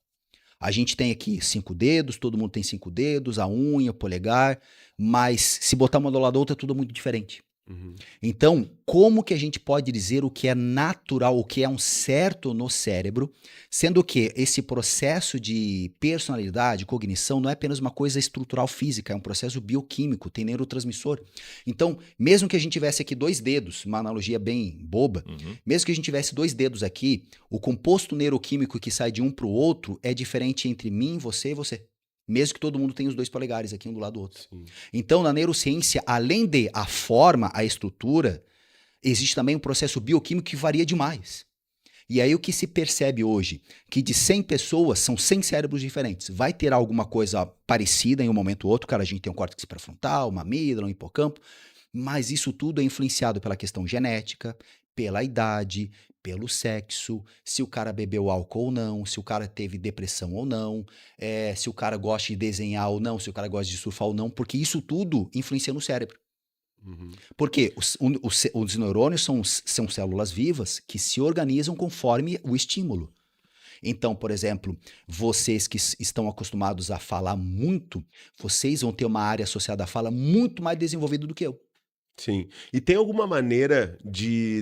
A gente tem aqui 5 dedos, todo mundo tem 5 dedos, a unha, o polegar, mas se botar uma do lado da outra, é tudo muito diferente. Uhum. Então, como que a gente pode dizer o que é natural, o que é um certo no cérebro, sendo que esse processo de personalidade, cognição, não é apenas uma coisa estrutural física, é um processo bioquímico, tem neurotransmissor. Então, mesmo que a gente tivesse aqui 2 dedos, uma analogia bem boba, mesmo que a gente tivesse 2 dedos aqui, o composto neuroquímico que sai de um para o outro é diferente entre mim, você e você. Mesmo que todo mundo tenha os 2 polegares aqui, um do lado do outro. Sim. Então, na neurociência, além de a forma, a estrutura, existe também um processo bioquímico que varia demais. E aí o que se percebe hoje? Que de 100 pessoas, são 100 cérebros diferentes. Vai ter alguma coisa parecida em um momento ou outro, cara, a gente tem um córtex pré-frontal, uma amígdala, um hipocampo, mas isso tudo é influenciado pela questão genética, pela idade, pelo sexo, se o cara bebeu álcool ou não, se o cara teve depressão ou não, se o cara gosta de desenhar ou não, se o cara gosta de surfar ou não, porque isso tudo influencia no cérebro. Uhum. Porque os neurônios são células vivas que se organizam conforme o estímulo. Então, por exemplo, vocês que estão acostumados a falar muito, vocês vão ter uma área associada à fala muito mais desenvolvida do que eu. Sim. E tem alguma maneira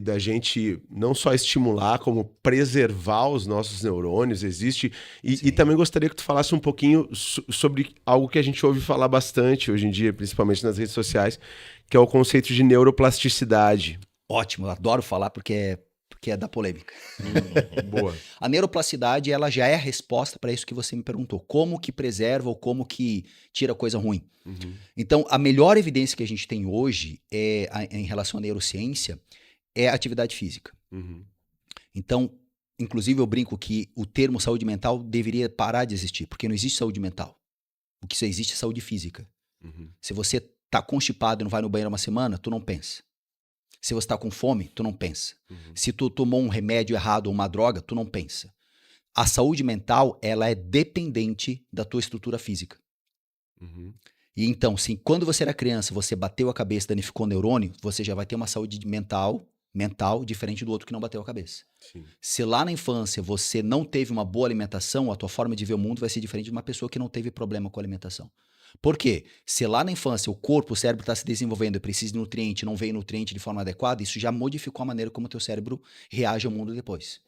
da gente não só estimular, como preservar os nossos neurônios? Existe? E também gostaria que tu falasse um pouquinho sobre algo que a gente ouve falar bastante hoje em dia, principalmente nas redes sociais, que é o conceito de neuroplasticidade. Ótimo, eu adoro falar porque é da polêmica. Boa. A neuroplasticidade, ela já é a resposta para isso que você me perguntou. Como que preserva ou como que tira coisa ruim? Uhum. Então, a melhor evidência que a gente tem hoje em relação à neurociência é a atividade física. Uhum. Então, inclusive eu brinco que o termo saúde mental deveria parar de existir, porque não existe saúde mental. O que só existe é saúde física. Uhum. Se você tá constipado e não vai no banheiro uma semana, tu não pensa. Se você tá com fome, tu não pensa. Uhum. Se tu tomou um remédio errado ou uma droga, tu não pensa. A saúde mental, ela é dependente da tua estrutura física. Uhum. E então, se quando você era criança, você bateu a cabeça, danificou o neurônio, você já vai ter uma saúde mental diferente do outro que não bateu a cabeça. Sim. Se lá na infância você não teve uma boa alimentação, a tua forma de ver o mundo vai ser diferente de uma pessoa que não teve problema com a alimentação. Por quê? Se lá na infância o corpo, o cérebro está se desenvolvendo e precisa de nutriente, não veio nutriente de forma adequada, isso já modificou a maneira como o teu cérebro reage ao mundo depois.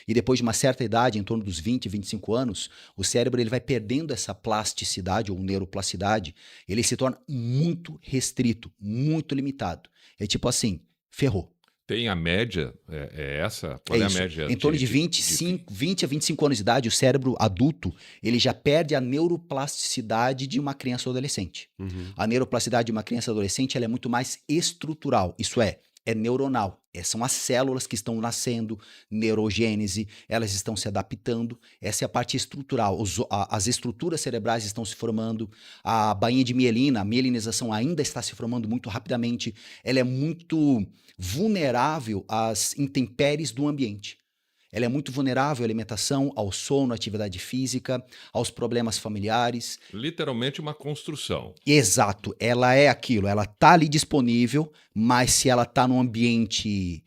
E depois de uma certa idade, em torno dos 20, 25 anos, o cérebro ele vai perdendo essa plasticidade ou neuroplasticidade, ele se torna muito restrito, muito limitado. É tipo assim, ferrou. Tem a média, essa? Qual é a média? Em torno de 20 a 25 anos de idade, o cérebro adulto, ele já perde a neuroplasticidade de uma criança ou adolescente. A neuroplasticidade de uma criança ou adolescente, ela é muito mais estrutural, isso é neuronal. São as células que estão nascendo, neurogênese, elas estão se adaptando. Essa é a parte estrutural. As estruturas cerebrais estão se formando. A bainha de mielina, a mielinização ainda está se formando muito rapidamente. Ela é muito vulnerável às intempéries do ambiente. Ela é muito vulnerável à alimentação, ao sono, à atividade física, aos problemas familiares. Literalmente uma construção. Exato, ela é aquilo, ela tá ali disponível, mas se ela tá num ambiente,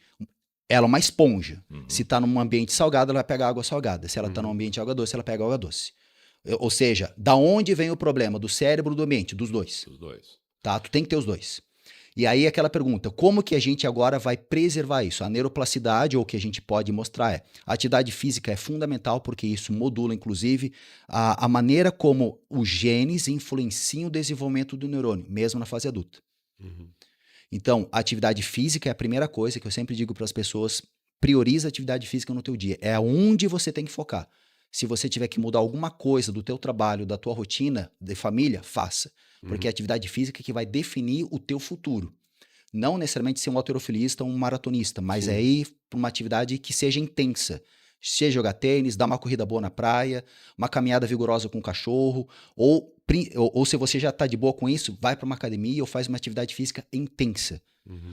ela é uma esponja. Se tá num ambiente salgado, ela vai pegar água salgada. Se ela tá num ambiente água doce, ela pega água doce. Ou seja, da onde vem o problema? Do cérebro ou do ambiente? Dos dois. Dos dois. Tá? Tu tem que ter os dois. E aí aquela pergunta, como que a gente agora vai preservar isso? A neuroplasticidade, ou o que a gente pode mostrar a atividade física é fundamental, porque isso modula, inclusive, a maneira como os genes influenciam o desenvolvimento do neurônio, mesmo na fase adulta. Então, a atividade física é a primeira coisa que eu sempre digo para as pessoas, prioriza a atividade física no teu dia. É onde você tem que focar. Se você tiver que mudar alguma coisa do teu trabalho, da tua rotina, de família, faça. Porque é a atividade física que vai definir o teu futuro. Não necessariamente ser um halterofilista ou um maratonista, mas é ir para uma atividade que seja intensa. Seja jogar tênis, dar uma corrida boa na praia, uma caminhada vigorosa com o cachorro, ou se você já está de boa com isso, vai para uma academia ou faz uma atividade física intensa.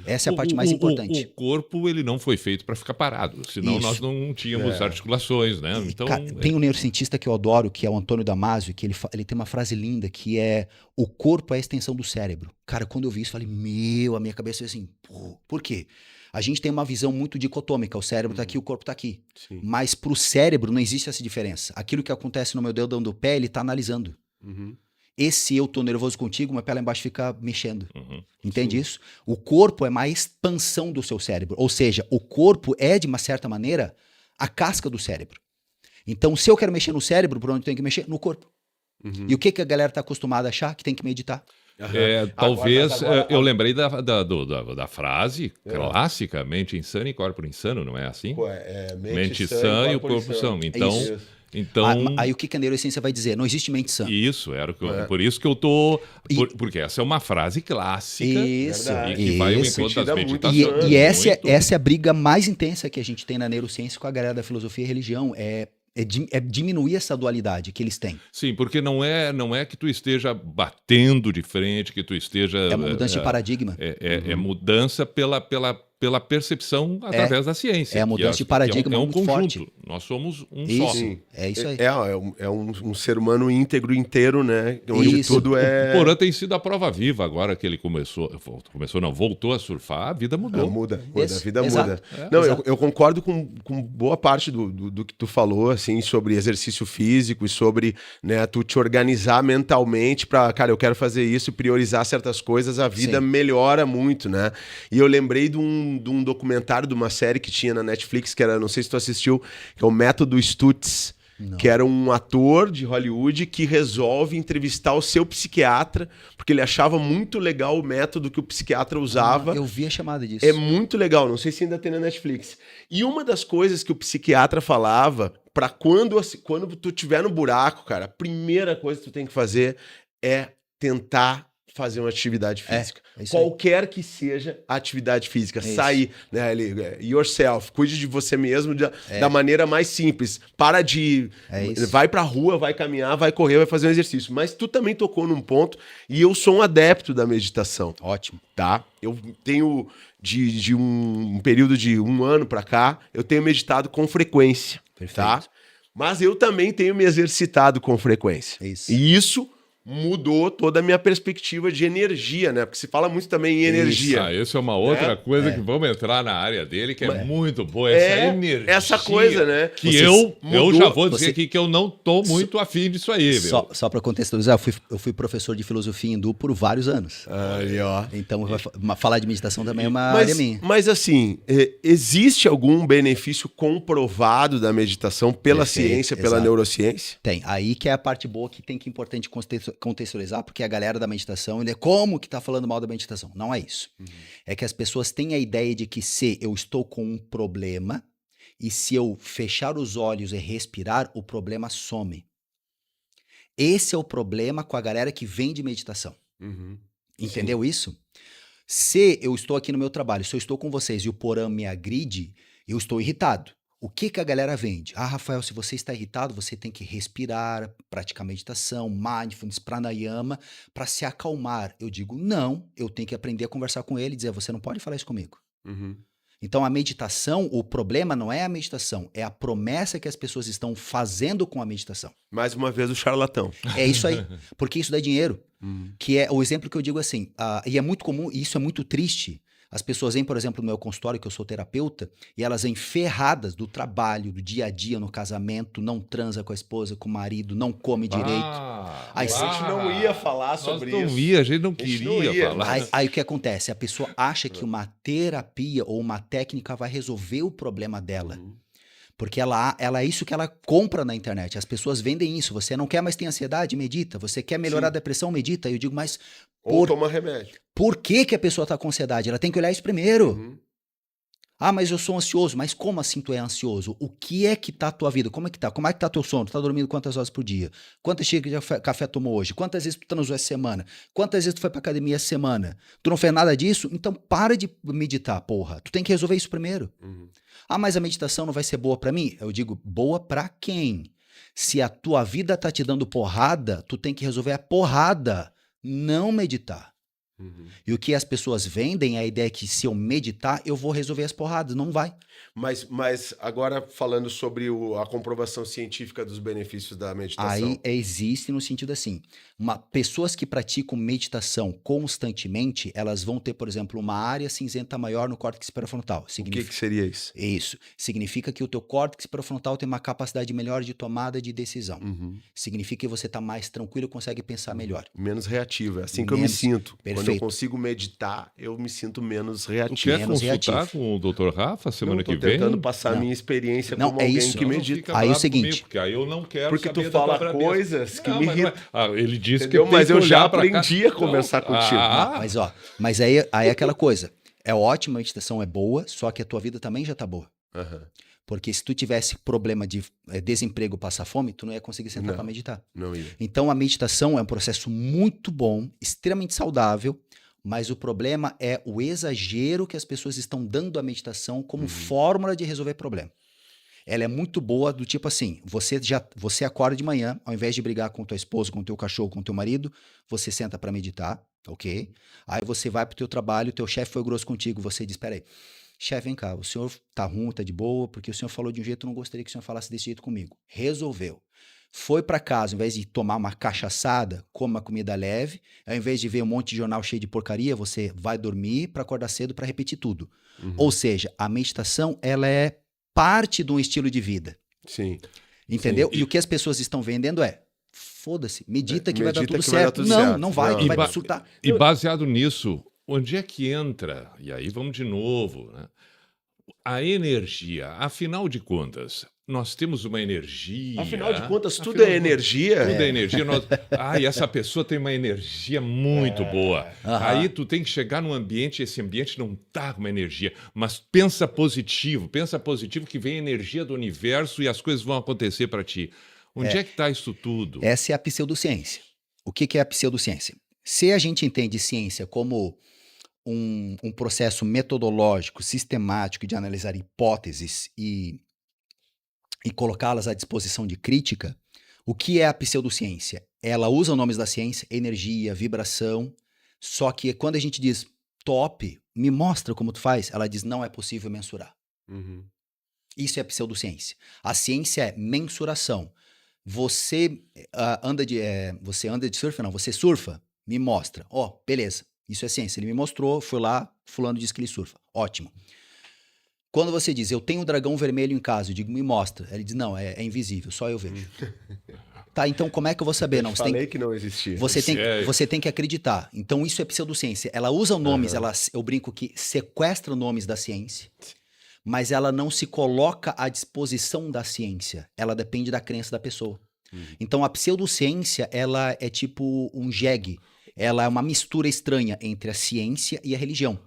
Essa é a parte mais importante. O corpo, ele não foi feito para ficar parado, senão nós não tínhamos articulações, né? Então, tem um neurocientista que eu adoro, que é o Antônio Damasio, que ele tem uma frase linda, que é: o corpo é a extensão do cérebro. Cara, quando eu vi isso, eu falei, a minha cabeça foi assim, por quê? A gente tem uma visão muito dicotômica, o cérebro tá aqui, o corpo tá aqui. Sim. Mas pro cérebro não existe essa diferença. Aquilo que acontece no meu dedão do pé, ele tá analisando. Esse eu tô nervoso contigo, meu pé lá embaixo fica mexendo. Entende isso? O corpo é uma expansão do seu cérebro. Ou seja, o corpo é, de uma certa maneira, a casca do cérebro. Então, se eu quero mexer no cérebro, por onde eu tenho que mexer? No corpo. E o que a galera tá acostumada a achar? Que tem que meditar. Talvez eu lembrei da frase clássica, mente insana e corpo insano, não é assim? Mente sã e o corpo são. Então, aí o que a neurociência vai dizer? Não existe mente sã. Isso, por isso que eu tô... Porque essa é uma frase clássica. Isso. E que vai ao encontro das meditações. E essa é a briga mais intensa que a gente tem na neurociência com a galera da filosofia e religião. É diminuir essa dualidade que eles têm. Sim, porque não é que tu esteja batendo de frente, que tu esteja... É uma mudança de paradigma. É mudança pela percepção através da ciência. É a mudança de paradigma é um muito conjunto. forte. Nós somos um só. Sim. É isso aí. É um ser humano íntegro inteiro, né? Onde tudo é... O Porã tem sido a prova viva agora que ele voltou a surfar, a vida mudou. Muda, a vida muda. Não, eu concordo com boa parte do que tu falou, assim, sobre exercício físico e sobre, né, tu te organizar mentalmente para, cara, eu quero fazer isso e priorizar certas coisas, a vida melhora muito, né? E eu lembrei de um documentário, de uma série que tinha na Netflix, que era, não sei se tu assistiu, que é o Método Stutz. Não. Que era um ator de Hollywood que resolve entrevistar o seu psiquiatra, porque ele achava muito legal o método que o psiquiatra usava. Eu vi a chamada disso. É muito legal, não sei se ainda tem na Netflix. E uma das coisas que o psiquiatra falava, para quando tu estiver no buraco, cara, a primeira coisa que tu tem que fazer é tentar fazer uma atividade física. Qualquer que seja a atividade física. Sair, né? Yourself, cuide de você mesmo da maneira mais simples. Para de... vai pra rua, vai caminhar, vai correr, vai fazer um exercício. Mas tu também tocou num ponto, e eu sou um adepto da meditação. Ótimo. Tá? Eu tenho, de um período de 1 ano pra cá, eu tenho meditado com frequência. Perfeito. Tá? Mas eu também tenho me exercitado com frequência. Isso. E isso mudou toda a minha perspectiva de energia, né? Porque se fala muito também em energia. Isso é uma outra coisa que vamos entrar na área dele, que é muito boa. Essa energia. Essa coisa, né? Que eu já vou dizer aqui que eu não tô muito afim disso aí, viu? Só para contextualizar, eu fui professor de filosofia hindu por vários anos. Aí, ó. Então, falar de meditação também é uma área minha. Mas assim, existe algum benefício comprovado da meditação pela ciência, pela neurociência? Tem. Aí que é a parte boa que tem que importante contextualizar, porque a galera da meditação, ele é como que tá falando mal da meditação? Não é isso. É que as pessoas têm a ideia de que se eu estou com um problema e se eu fechar os olhos e respirar, o problema some. Esse é o problema com a galera que vem de meditação. Entendeu isso? Se eu estou aqui no meu trabalho, se eu estou com vocês e o Porã me agride, eu estou irritado. O que a galera vende? Ah, Rafael, se você está irritado, você tem que respirar, praticar meditação, mindfulness, pranayama, para se acalmar. Eu digo, não, eu tenho que aprender a conversar com ele e dizer, você não pode falar isso comigo. Então, a meditação, o problema não é a meditação, é a promessa que as pessoas estão fazendo com a meditação. Mais uma vez o charlatão. É isso aí, porque isso dá dinheiro. Que é o exemplo que eu digo assim, e é muito comum, e isso é muito triste. As pessoas vêm, por exemplo, no meu consultório, que eu sou terapeuta, e elas vêm ferradas do trabalho, do dia a dia, no casamento, não transa com a esposa, com o marido, não come direito. A gente não ia falar sobre isso. A gente não queria falar. Aí o que acontece? A pessoa acha que uma terapia ou uma técnica vai resolver o problema dela. Porque ela é isso que ela compra na internet. As pessoas vendem isso. Você não quer mais ter ansiedade? Medita. Você quer melhorar a depressão? Medita. Eu digo, mas... Ou toma remédio. Por que a pessoa está com ansiedade? Ela tem que olhar isso primeiro. Ah, mas eu sou ansioso. Mas como assim tu é ansioso? O que é que tá a tua vida? Como é que tá? Como é que tá teu sono? Tu tá dormindo quantas horas por dia? Quantas xícaras de café tomou hoje? Quantas vezes tu transou essa semana? Quantas vezes tu foi pra academia essa semana? Tu não fez nada disso? Então para de meditar, porra. Tu tem que resolver isso primeiro. Ah, mas a meditação não vai ser boa pra mim? Eu digo, boa pra quem? Se a tua vida tá te dando porrada, tu tem que resolver a porrada, não meditar. E o que as pessoas vendem é a ideia que se eu meditar, eu vou resolver as porradas. Não vai. Mas agora falando sobre a comprovação científica dos benefícios da meditação. Aí existe no sentido assim, pessoas que praticam meditação constantemente, elas vão ter, por exemplo, uma área cinzenta maior no córtex pré-frontal. O que seria isso? Isso. Significa que o teu córtex pré-frontal tem uma capacidade melhor de tomada de decisão. Significa que você está mais tranquilo e consegue pensar melhor. Menos reativo. É assim que eu me sinto. Perfeito. Quando eu consigo meditar, eu me sinto menos reativo. Tu quer consultar com o Dr. Rafa semana que vem? Tentando passar a minha experiência como alguém que medita. Aí é o seguinte... Porque aí eu não quero porque tu fala coisas que me irritam. Ele disse entendeu? Que mas eu já aprendi a conversar contigo. Mas aí é aquela coisa. É ótima, a meditação é boa, só que a tua vida também já tá boa. Porque se tu tivesse problema de desemprego, passar fome, tu não ia conseguir sentar para meditar. Não ia. Então a meditação é um processo muito bom, extremamente saudável, mas o problema é o exagero que as pessoas estão dando à meditação como fórmula de resolver problema. Ela é muito boa do tipo assim, você acorda de manhã, ao invés de brigar com tua esposa, com teu cachorro, com teu marido, você senta para meditar, ok? Aí você vai pro teu trabalho, teu chefe foi grosso contigo, você diz, peraí, chefe, vem cá, o senhor tá ruim, tá de boa, porque o senhor falou de um jeito, eu não gostaria que o senhor falasse desse jeito comigo. Resolveu. Foi para casa, ao invés de tomar uma cachaçada, come uma comida leve, ao invés de ver um monte de jornal cheio de porcaria, você vai dormir para acordar cedo para repetir tudo. Ou seja, a meditação, ela é parte de um estilo de vida. Sim. Entendeu? Sim. E o que as pessoas estão vendendo foda-se, medita que vai dar tudo certo. Vai dar tudo certo. Não vai, tu vai surtar. E baseado nisso, onde é que entra, e aí vamos de novo, né? A energia, afinal de contas, nós temos uma energia... Afinal de contas, tudo é energia. Tudo é energia. E essa pessoa tem uma energia muito boa. Aí tu tem que chegar num ambiente, esse ambiente não tá com uma energia, mas pensa positivo que vem a energia do universo e as coisas vão acontecer para ti. Onde é que tá isso tudo? Essa é a pseudociência. O que é a pseudociência? Se a gente entende ciência como um processo metodológico, sistemático de analisar hipóteses e colocá-las à disposição de crítica, o que é a pseudociência? Ela usa os nomes da ciência, energia, vibração, só que quando a gente diz top, me mostra como tu faz, ela diz não é possível mensurar. Isso é a pseudociência. A ciência é mensuração. Você anda de surf? Não, você surfa? Me mostra. Beleza. Isso é ciência. Ele me mostrou, fui lá, fulano disse que ele surfa. Ótimo. Quando você diz, eu tenho um dragão vermelho em casa, eu digo, me mostra. Ele diz, não, é invisível, só eu vejo. Tá, então como é que eu vou saber? Não, que não existia. Você tem que acreditar. Então isso é pseudociência. Ela usa nomes, eu brinco que sequestra nomes da ciência, mas ela não se coloca à disposição da ciência. Ela depende da crença da pessoa. Então a pseudociência, ela é tipo um jegue. Ela é uma mistura estranha entre a ciência e a religião.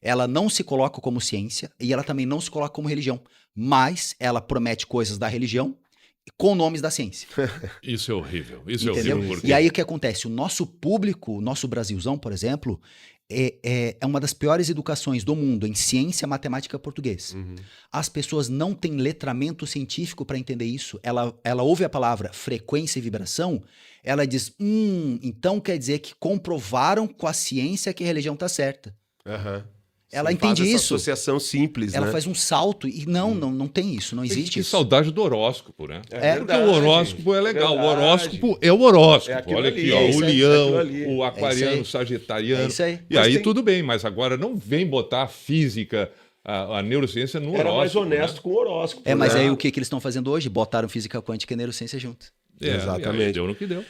Ela não se coloca como ciência e ela também não se coloca como religião. Mas ela promete coisas da religião com nomes da ciência. Isso é horrível. Isso Entendeu? é horrível. Porque... E aí o que acontece? O nosso público, o nosso Brasilzão, por exemplo, é uma das piores educações do mundo em ciência, matemática e português. As pessoas não têm letramento científico para entender isso. Ela ouve a palavra frequência e vibração, ela diz, então quer dizer que comprovaram com a ciência que a religião está certa. Ela Você entende faz essa isso. associação simples, Ela né? faz um salto e não tem isso, não existe Que isso. saudade do horóscopo, né? É Porque o horóscopo é legal. verdade. O horóscopo é o horóscopo. É aquilo Olha ali, aqui, ó, é o isso aí, leão, é aquilo ali. o aquariano, aí. o sagitariano. É isso aí. E Mas aí tem- tudo bem, mas agora não vem botar a física, a neurociência no Era mais horóscopo. honesto né? com o horóscopo. Mas né? aí o que eles estão fazendo hoje? Botaram física quântica e neurociência junto. É, Exatamente. e aí deu no que deu.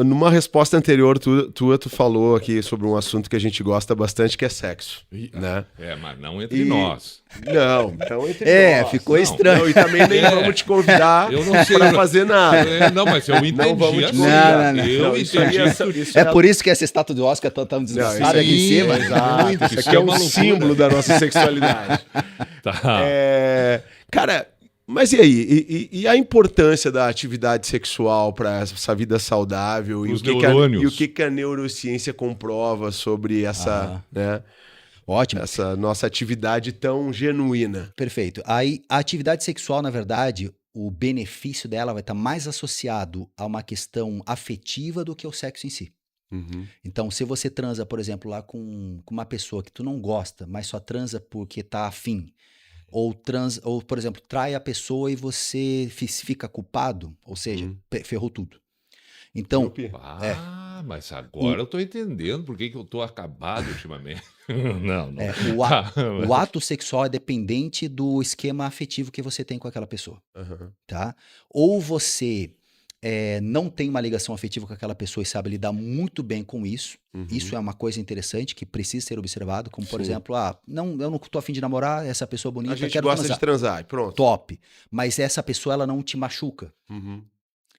Numa resposta anterior, tu falou aqui sobre um assunto que a gente gosta bastante, que é sexo. Né? Mas não entre nós. Não, então entre nós. ficou Não. estranho. Não, e também nem vamos te convidar Eu não sei. pra fazer nada. Não, mas eu entendi vamos te assim. convidar. Não. Eu Não, isso aí entendi. isso É por isso que essa estátua do Oscar tá tão desgraçada aqui em Sim, cima. Exato. muito. Isso Isso aqui é é uma um loucura. símbolo da nossa sexualidade. Tá. Cara, mas e aí? E a importância da atividade sexual para essa vida saudável? Os e neurônios. o que a neurociência comprova sobre essa, né, Ótimo. essa nossa atividade tão genuína? Perfeito. Aí, a atividade sexual, na verdade, o benefício dela vai estar mais associado a uma questão afetiva do que o sexo em si. Então, se você transa, por exemplo, lá com uma pessoa que tu não gosta, mas só transa porque tá afim, ou, por exemplo, trai a pessoa e você fica culpado, ou seja, ferrou tudo. Então, Mas agora eu tô entendendo por que eu tô acabado ultimamente. Não. o ato sexual é dependente do esquema afetivo que você tem com aquela pessoa, tá? Ou você não tem uma ligação afetiva com aquela pessoa e sabe lidar muito bem com isso. Isso é uma coisa interessante que precisa ser observado, como por exemplo, eu não tô a fim de namorar essa pessoa bonita, A gente quero gosta transar. de transar, e pronto. Top. Mas essa pessoa, ela não te machuca.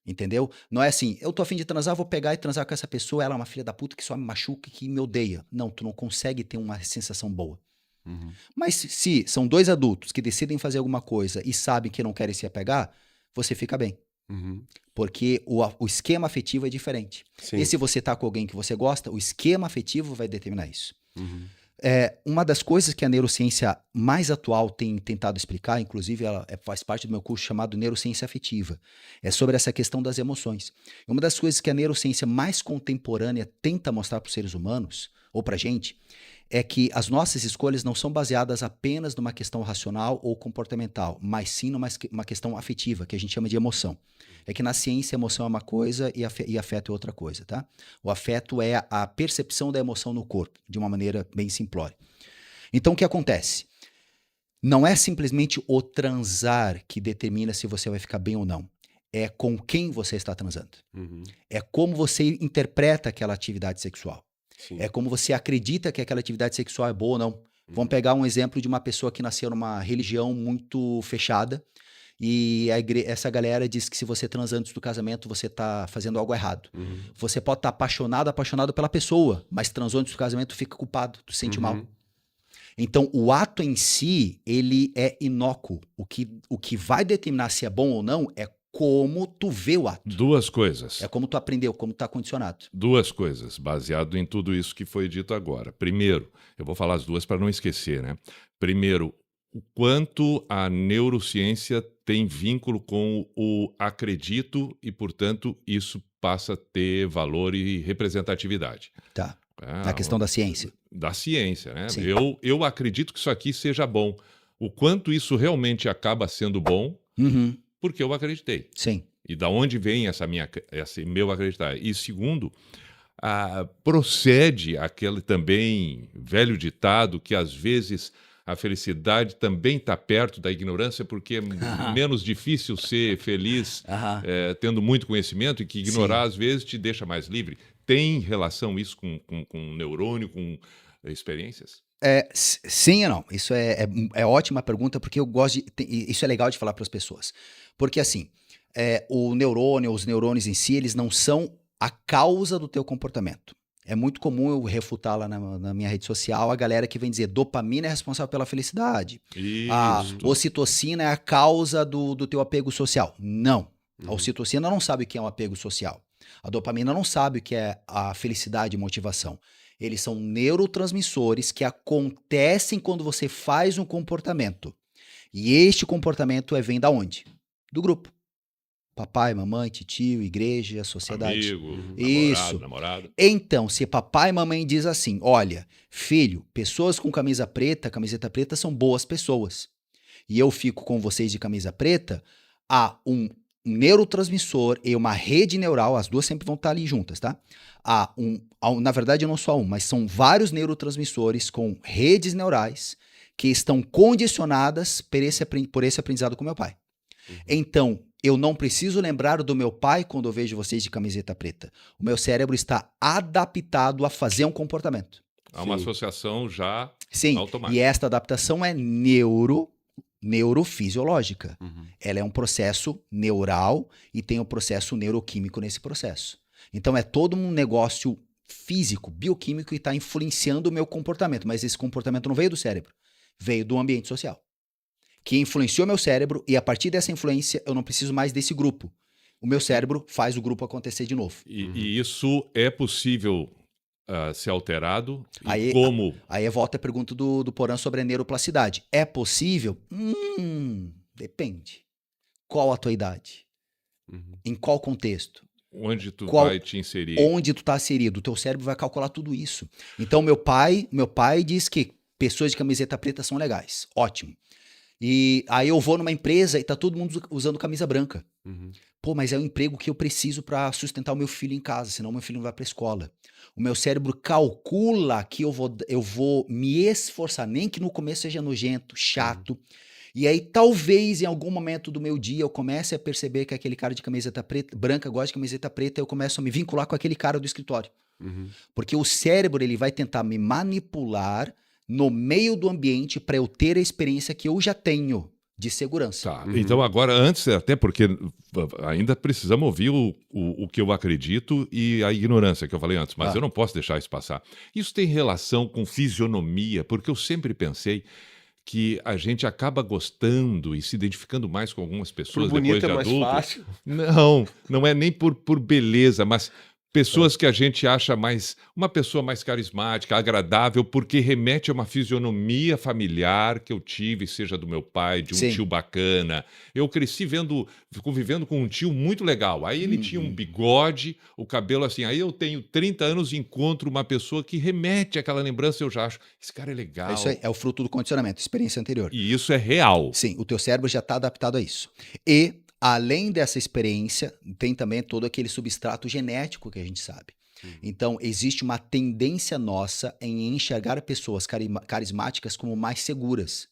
Entendeu? Não é assim, eu tô a fim de transar, vou pegar e transar com essa pessoa, ela é uma filha da puta que só me machuca e que me odeia. Não, tu não consegue ter uma sensação boa. Mas se são dois adultos que decidem fazer alguma coisa e sabem que não querem se apegar, você fica bem. Porque o esquema afetivo é diferente. Sim. E se você tá com alguém que você gosta, o esquema afetivo vai determinar isso. Uma das coisas que a neurociência mais atual tem tentado explicar, inclusive ela faz parte do meu curso chamado Neurociência Afetiva, é sobre essa questão das emoções. E uma das coisas que a neurociência mais contemporânea tenta mostrar para os seres humanos, ou para a gente, é que as nossas escolhas não são baseadas apenas numa questão racional ou comportamental, mas sim numa questão afetiva, que a gente chama de emoção. É que na ciência, emoção é uma coisa e afeto é outra coisa, tá? O afeto é a percepção da emoção no corpo, de uma maneira bem simplória. Então, o que acontece? Não é simplesmente o transar que determina se você vai ficar bem ou não. É com quem você está transando. É como você interpreta aquela atividade sexual. Sim. É como você acredita que aquela atividade sexual é boa ou não. Vamos pegar um exemplo de uma pessoa que nasceu numa religião muito fechada e essa galera diz que se você transa antes do casamento, você tá fazendo algo errado. Você pode estar apaixonado pela pessoa, mas transou antes do casamento, tu fica culpado, tu se sente mal. Então, o ato em si, ele é inócuo. O que vai determinar se é bom ou não é como tu vê o ato. Duas coisas. É como tu aprendeu, como tu tá condicionado. Duas coisas, baseado em tudo isso que foi dito agora. Primeiro, eu vou falar as duas para não esquecer, né? Primeiro, o quanto a neurociência tem vínculo com o acredito e, portanto, isso passa a ter valor e representatividade. Tá. Na questão da ciência. Da ciência, né? Sim. Eu acredito que isso aqui seja bom. O quanto isso realmente acaba sendo bom, porque eu acreditei. Sim. E da onde vem esse meu acreditar? E segundo, procede aquele também velho ditado que às vezes a felicidade também está perto da ignorância, porque é menos difícil ser feliz tendo muito conhecimento, e que ignorar às vezes te deixa mais livre. Tem relação isso com neurônio, com experiências? Sim ou não? Isso é ótima pergunta, porque eu gosto isso é legal de falar para as pessoas. Porque assim, o neurônio, os neurônios em si, eles não são a causa do teu comportamento. É muito comum eu refutar lá na minha rede social a galera que vem dizer dopamina é responsável pela felicidade. A ocitocina é a causa do teu apego social. Não. A ocitocina não sabe o que é um apego social. A dopamina não sabe o que é a felicidade e motivação. Eles são neurotransmissores que acontecem quando você faz um comportamento. E este comportamento vem da onde? Do grupo. Papai, mamãe, tio, igreja, sociedade. Amigo, isso. namorado. Então, se papai e mamãe diz assim, olha, filho, pessoas com camiseta preta são boas pessoas. E eu fico com vocês de camisa preta, há um neurotransmissor e uma rede neural, as duas sempre vão estar ali juntas, tá? Na verdade, não só mas são vários neurotransmissores com redes neurais que estão condicionadas por esse aprendizado com meu pai. Então, eu não preciso lembrar do meu pai quando eu vejo vocês de camiseta preta. O meu cérebro está adaptado a fazer um comportamento. Há uma associação já automática. E esta adaptação é neurofisiológica. Ela é um processo neural e tem um processo neuroquímico nesse processo. Então, é todo um negócio físico, bioquímico que está influenciando o meu comportamento. Mas esse comportamento não veio do cérebro, veio do ambiente social, que influenciou meu cérebro, e a partir dessa influência eu não preciso mais desse grupo. O meu cérebro faz o grupo acontecer de novo. E isso é possível ser alterado? Aí, como? Aí volta a pergunta do Porã sobre a neuroplasticidade. É possível? Depende. Qual a tua idade? Em qual contexto? Onde tu vai te inserir? Onde tu está inserido. O teu cérebro vai calcular tudo isso. Então, meu pai diz que pessoas de camiseta preta são legais. Ótimo. E aí eu vou numa empresa e tá todo mundo usando camisa branca. Pô, mas é um emprego que eu preciso para sustentar o meu filho em casa, senão meu filho não vai para a escola. O meu cérebro calcula que eu vou me esforçar, nem que no começo seja nojento, chato. E aí talvez em algum momento do meu dia eu comece a perceber que aquele cara de camiseta branca gosta de camiseta preta, e eu começo a me vincular com aquele cara do escritório. Porque o cérebro ele vai tentar me manipular no meio do ambiente para eu ter a experiência que eu já tenho de segurança. Tá. Então agora, antes, até porque ainda precisamos ouvir o que eu acredito e a ignorância que eu falei antes, mas eu não posso deixar isso passar. Isso tem relação com fisionomia, porque eu sempre pensei que a gente acaba gostando e se identificando mais com algumas pessoas depois de adulto. Mais fácil. Não é nem por beleza, mas pessoas que a gente acha uma pessoa mais carismática, agradável, porque remete a uma fisionomia familiar que eu tive, seja do meu pai, de um tio bacana. Eu cresci convivendo com um tio muito legal. Aí ele tinha um bigode, o cabelo assim. Aí eu tenho 30 anos e encontro uma pessoa que remete àquela lembrança, eu já acho, esse cara é legal. Isso aí é o fruto do condicionamento, experiência anterior. E isso é real. Sim, o teu cérebro já está adaptado a isso. E além dessa experiência, tem também todo aquele substrato genético que a gente sabe. Então, existe uma tendência nossa em enxergar pessoas carismáticas como mais seguras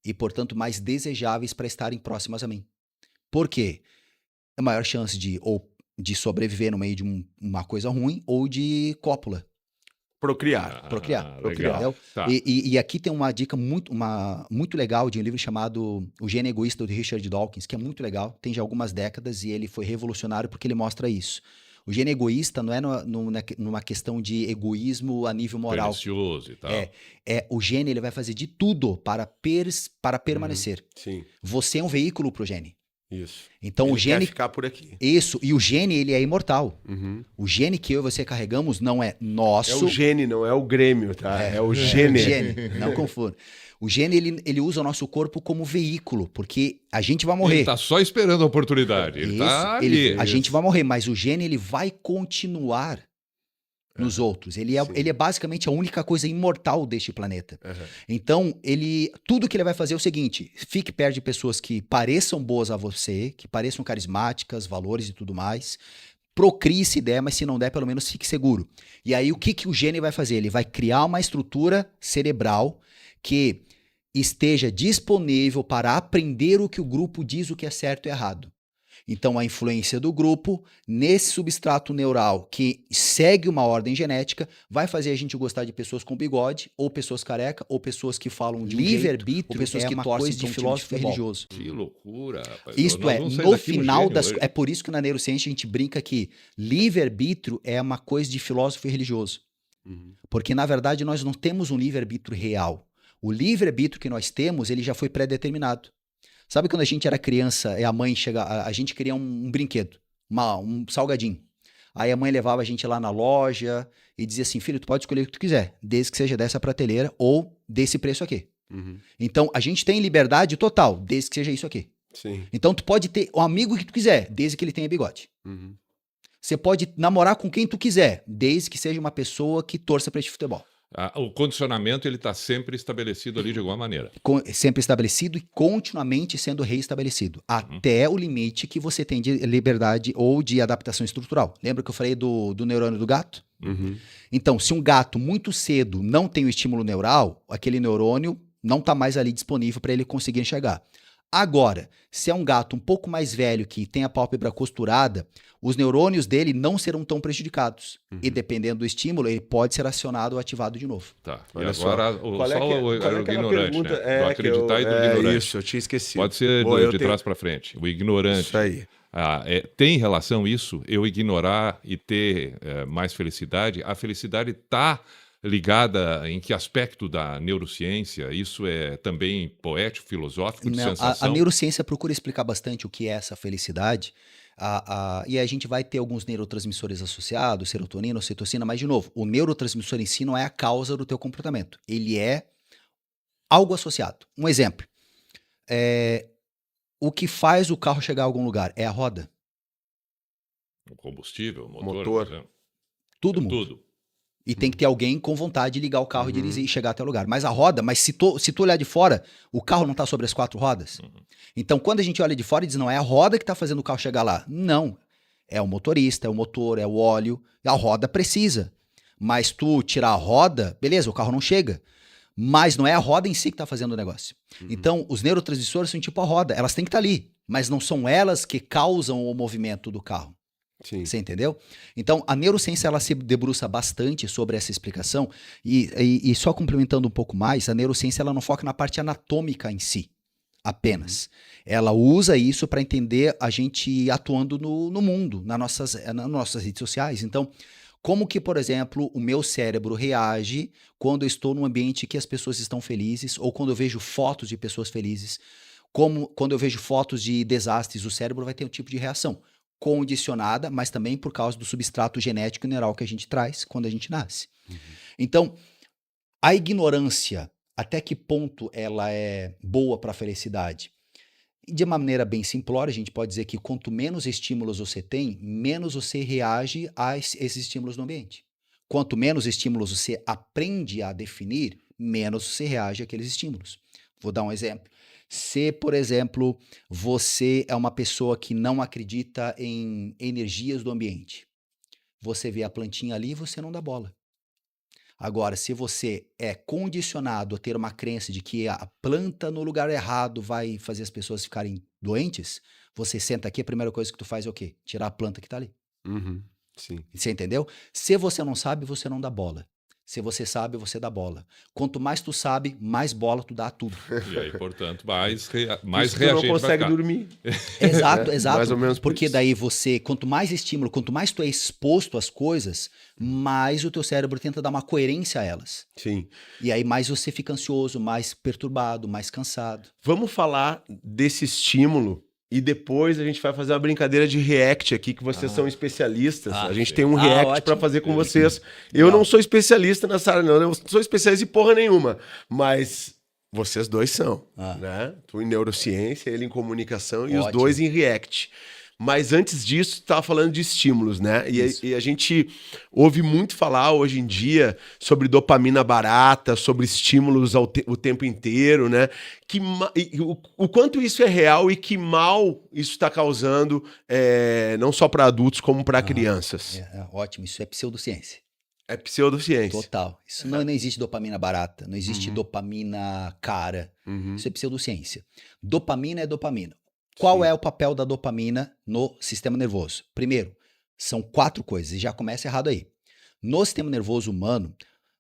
e, portanto, mais desejáveis para estarem próximas a mim. Por quê? É maior chance de sobreviver no meio de uma coisa ruim ou de cópula. Procriar. Legal. Tá. E aqui tem uma dica muito legal de um livro chamado O Gênio Egoísta, de Richard Dawkins, que é muito legal, tem já algumas décadas e ele foi revolucionário porque ele mostra isso. O gênio egoísta não é numa questão de egoísmo a nível moral. Precioso e tal. O gênio ele vai fazer de tudo para permanecer. Sim. Você é um veículo para o gênio. Isso. Então ele o gene quer ficar por aqui. Isso, e o gene ele é imortal. O gene que eu e você carregamos não é nosso. É o gene, não é o Grêmio, tá? É o gene. Não confunda. O gene ele usa o nosso corpo como veículo, porque a gente vai morrer. Ele tá só esperando a oportunidade. Ele tá ali. A gente vai morrer, mas o gene ele vai continuar nos outros. Ele é basicamente a única coisa imortal deste planeta. Então, tudo que ele vai fazer é o seguinte: fique perto de pessoas que pareçam boas a você, que pareçam carismáticas, valores e tudo mais. Procrie se der, mas se não der, pelo menos fique seguro. E aí, o que o gene vai fazer? Ele vai criar uma estrutura cerebral que esteja disponível para aprender o que o grupo diz o que é certo e errado. Então, a influência do grupo nesse substrato neural que segue uma ordem genética vai fazer a gente gostar de pessoas com bigode, ou pessoas careca, ou pessoas que falam de livre-arbítrio, pessoas que torcem de filósofo filósofo religioso. Que loucura, rapaz. Isto é, no final das... É por isso que na neurociência a gente brinca que livre-arbítrio é uma coisa de filósofo e religioso. Porque, na verdade, nós não temos um livre-arbítrio real. O livre-arbítrio que nós temos, ele já foi pré-determinado. Sabe quando a gente era criança e a mãe chega, a gente queria um brinquedo, um salgadinho. Aí a mãe levava a gente lá na loja e dizia assim, filho, tu pode escolher o que tu quiser, desde que seja dessa prateleira ou desse preço aqui. Então, a gente tem liberdade total, desde que seja isso aqui. Sim. Então, tu pode ter o amigo que tu quiser, desde que ele tenha bigode. Você pode namorar com quem tu quiser, desde que seja uma pessoa que torça para esse futebol. O condicionamento ele está sempre estabelecido ali de alguma maneira. Sempre estabelecido e continuamente sendo reestabelecido. Até o limite que você tem de liberdade ou de adaptação estrutural. Lembra que eu falei do neurônio do gato? Então, se um gato muito cedo não tem o estímulo neural, aquele neurônio não está mais ali disponível para ele conseguir enxergar. Agora, se é um gato um pouco mais velho que tem a pálpebra costurada, os neurônios dele não serão tão prejudicados. E dependendo do estímulo, ele pode ser acionado ou ativado de novo. Tá. Olha e agora, o ignorante, né? Do acreditar e do ignorante. Isso, eu tinha esquecido. Pode ser de trás para frente. O ignorante. Isso aí. Tem relação isso? Eu ignorar e ter mais felicidade? A felicidade está ligada em que aspecto da neurociência? Isso é também poético, filosófico, de sensação? A neurociência procura explicar bastante o que é essa felicidade. E a gente vai ter alguns neurotransmissores associados, serotonina, ocitocina, mas, de novo, o neurotransmissor em si não é a causa do teu comportamento. Ele é algo associado. Um exemplo. O que faz o carro chegar a algum lugar é a roda. O combustível, o motor. Motor. Por exemplo. Tudo muda. Tudo. E tem que ter alguém com vontade de ligar o carro e dirigir e chegar até o lugar. Mas a roda, se tu olhar de fora, o carro não está sobre as 4 rodas. Então, quando a gente olha de fora e diz, não, é a roda que está fazendo o carro chegar lá. Não. É o motorista, é o motor, é o óleo. A roda precisa. Mas tu tirar a roda, beleza, o carro não chega. Mas não é a roda em si que está fazendo o negócio. Então, os neurotransmissores são tipo a roda. Elas têm que estar ali. Mas não são elas que causam o movimento do carro. Sim. Você entendeu? Então, a neurociência ela se debruça bastante sobre essa explicação e só complementando um pouco mais, a neurociência ela não foca na parte anatômica em si, apenas. Ela usa isso para entender a gente atuando no mundo, nas nossas redes sociais. Então, como que, por exemplo, o meu cérebro reage quando eu estou num ambiente que as pessoas estão felizes ou quando eu vejo fotos de pessoas felizes, como quando eu vejo fotos de desastres, o cérebro vai ter um tipo de reação. Condicionada, mas também por causa do substrato genético e neural que a gente traz quando a gente nasce. Então, a ignorância, até que ponto ela é boa para a felicidade? De uma maneira bem simplória, a gente pode dizer que quanto menos estímulos você tem, menos você reage a esses estímulos no ambiente. Quanto menos estímulos você aprende a definir, menos você reage àqueles estímulos. Vou dar um exemplo. Se, por exemplo, você é uma pessoa que não acredita em energias do ambiente, você vê a plantinha ali e você não dá bola. Agora, se você é condicionado a ter uma crença de que a planta no lugar errado vai fazer as pessoas ficarem doentes, você senta aqui, a primeira coisa que tu faz é o quê? Tirar a planta que tá ali. Sim. Você entendeu? Se você não sabe, você não dá bola. Se você sabe, você dá bola. Quanto mais tu sabe, mais bola tu dá a tudo. E aí, portanto, mais Isso tu reagente não consegue vai ficar. dormir. Exato. Mais ou menos por Porque isso. daí você, quanto mais estímulo, quanto mais tu é exposto às coisas, mais o teu cérebro tenta dar uma coerência a elas. Sim. E aí mais você fica ansioso, mais perturbado, mais cansado. Vamos falar desse estímulo e depois a gente vai fazer uma brincadeira de react aqui, que vocês são especialistas. A gente tem um react ótimo. para fazer com vocês. Eu não sou especialista nessa área, não. Eu não sou especialista em porra nenhuma. Mas vocês dois são, né? Tu em neurociência, ele em comunicação e os dois em react. Mas antes disso, tu estava falando de estímulos, né? E a gente ouve muito falar hoje em dia sobre dopamina barata, sobre estímulos o tempo inteiro, né? O quanto isso é real e que mal isso está causando, não só para adultos, como para crianças. Ótimo, isso é pseudociência. É pseudociência. Total. Isso não existe dopamina barata, não existe dopamina cara. Isso é pseudociência. Dopamina é dopamina. Qual é o papel da dopamina no sistema nervoso? Primeiro, são 4 coisas, e já começa errado aí. No sistema nervoso humano,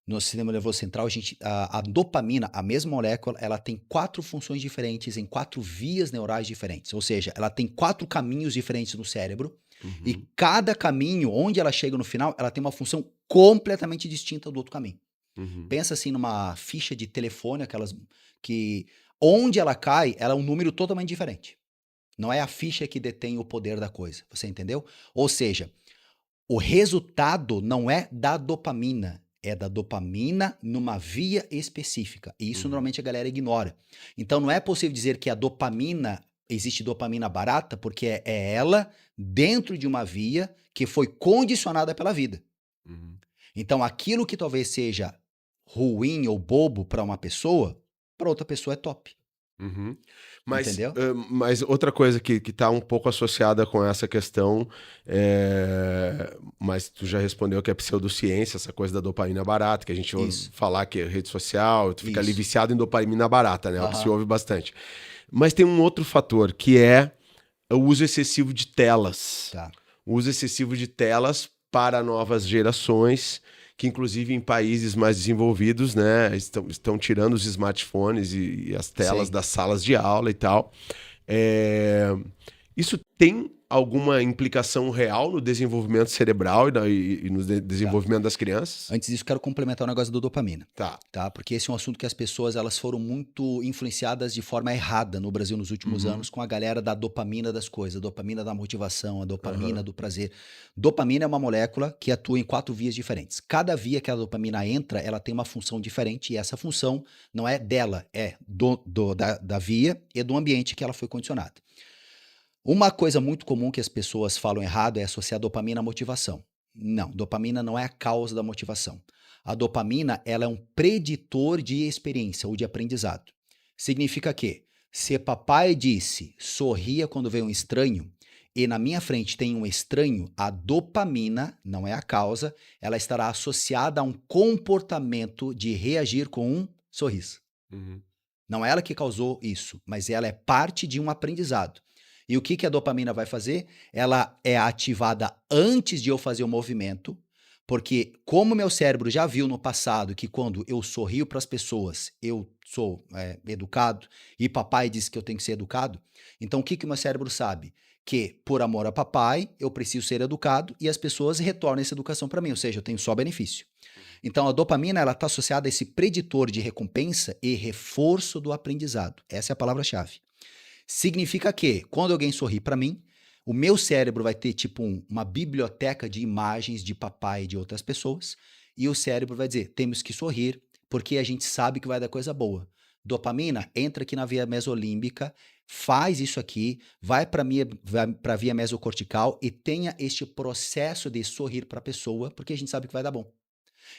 no sistema nervoso central, a dopamina, a mesma molécula, ela tem 4 funções diferentes em 4 vias neurais diferentes. Ou seja, ela tem 4 caminhos diferentes no cérebro, e cada caminho, onde ela chega no final, ela tem uma função completamente distinta do outro caminho. Pensa assim numa ficha de telefone, aquelas que onde ela cai, ela é um número totalmente diferente. Não é a ficha que detém o poder da coisa, você entendeu? Ou seja, o resultado não é da dopamina, é da dopamina numa via específica. E isso normalmente a galera ignora. Então não é possível dizer que a dopamina, existe dopamina barata, porque é ela dentro de uma via que foi condicionada pela vida. Então aquilo que talvez seja ruim ou bobo para uma pessoa, para outra pessoa é top. Entendeu? Mas outra coisa que está um pouco associada com essa questão, mas tu já respondeu que é pseudociência, essa coisa da dopamina barata, que a gente ouve falar que é rede social, tu fica ali viciado em dopamina barata, né? É o que se ouve bastante. Mas tem um outro fator, que é o uso excessivo de telas. Tá. O uso excessivo de telas para novas gerações, que inclusive em países mais desenvolvidos, né, estão tirando os smartphones e as telas das salas de aula e tal. Isso tem alguma implicação real no desenvolvimento cerebral e no desenvolvimento das crianças? Antes disso, quero complementar o negócio da dopamina. Tá. Porque esse é um assunto que as pessoas elas foram muito influenciadas de forma errada no Brasil nos últimos anos com a galera da dopamina das coisas, a dopamina da motivação, a dopamina do prazer. Dopamina é uma molécula que atua em 4 vias diferentes. Cada via que a dopamina entra, ela tem uma função diferente e essa função não é dela, é da via e do ambiente que ela foi condicionada. Uma coisa muito comum que as pessoas falam errado é associar dopamina à motivação. Não, dopamina não é a causa da motivação. A dopamina, ela é um preditor de experiência ou de aprendizado. Significa que, se papai disse, sorria quando vê um estranho, e na minha frente tem um estranho, a dopamina, não é a causa, ela estará associada a um comportamento de reagir com um sorriso. Não é ela que causou isso, mas ela é parte de um aprendizado. E o que a dopamina vai fazer? Ela é ativada antes de eu fazer o movimento, porque como meu cérebro já viu no passado que quando eu sorrio para as pessoas, eu sou educado, e papai disse que eu tenho que ser educado, então o que o meu cérebro sabe? Que por amor a papai, eu preciso ser educado e as pessoas retornam essa educação para mim, ou seja, eu tenho só benefício. Então a dopamina ela está associada a esse preditor de recompensa e reforço do aprendizado. Essa é a palavra-chave. Significa que, quando alguém sorri para mim, o meu cérebro vai ter tipo uma biblioteca de imagens de papai e de outras pessoas, e o cérebro vai dizer, temos que sorrir, porque a gente sabe que vai dar coisa boa. Dopamina entra aqui na via mesolímbica, faz isso aqui, vai para a via mesocortical e tenha este processo de sorrir para a pessoa, porque a gente sabe que vai dar bom.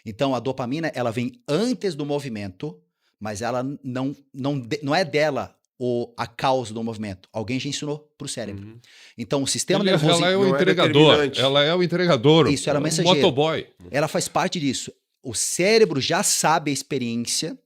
Então a dopamina ela vem antes do movimento, mas ela não é dela a causa do movimento. Alguém já ensinou para o cérebro. Então, o sistema nervoso... Ela é o entregador. Ela é o entregador. Isso, ela é o mensageiro. Motoboy. Ela faz parte disso. O cérebro já sabe a experiência,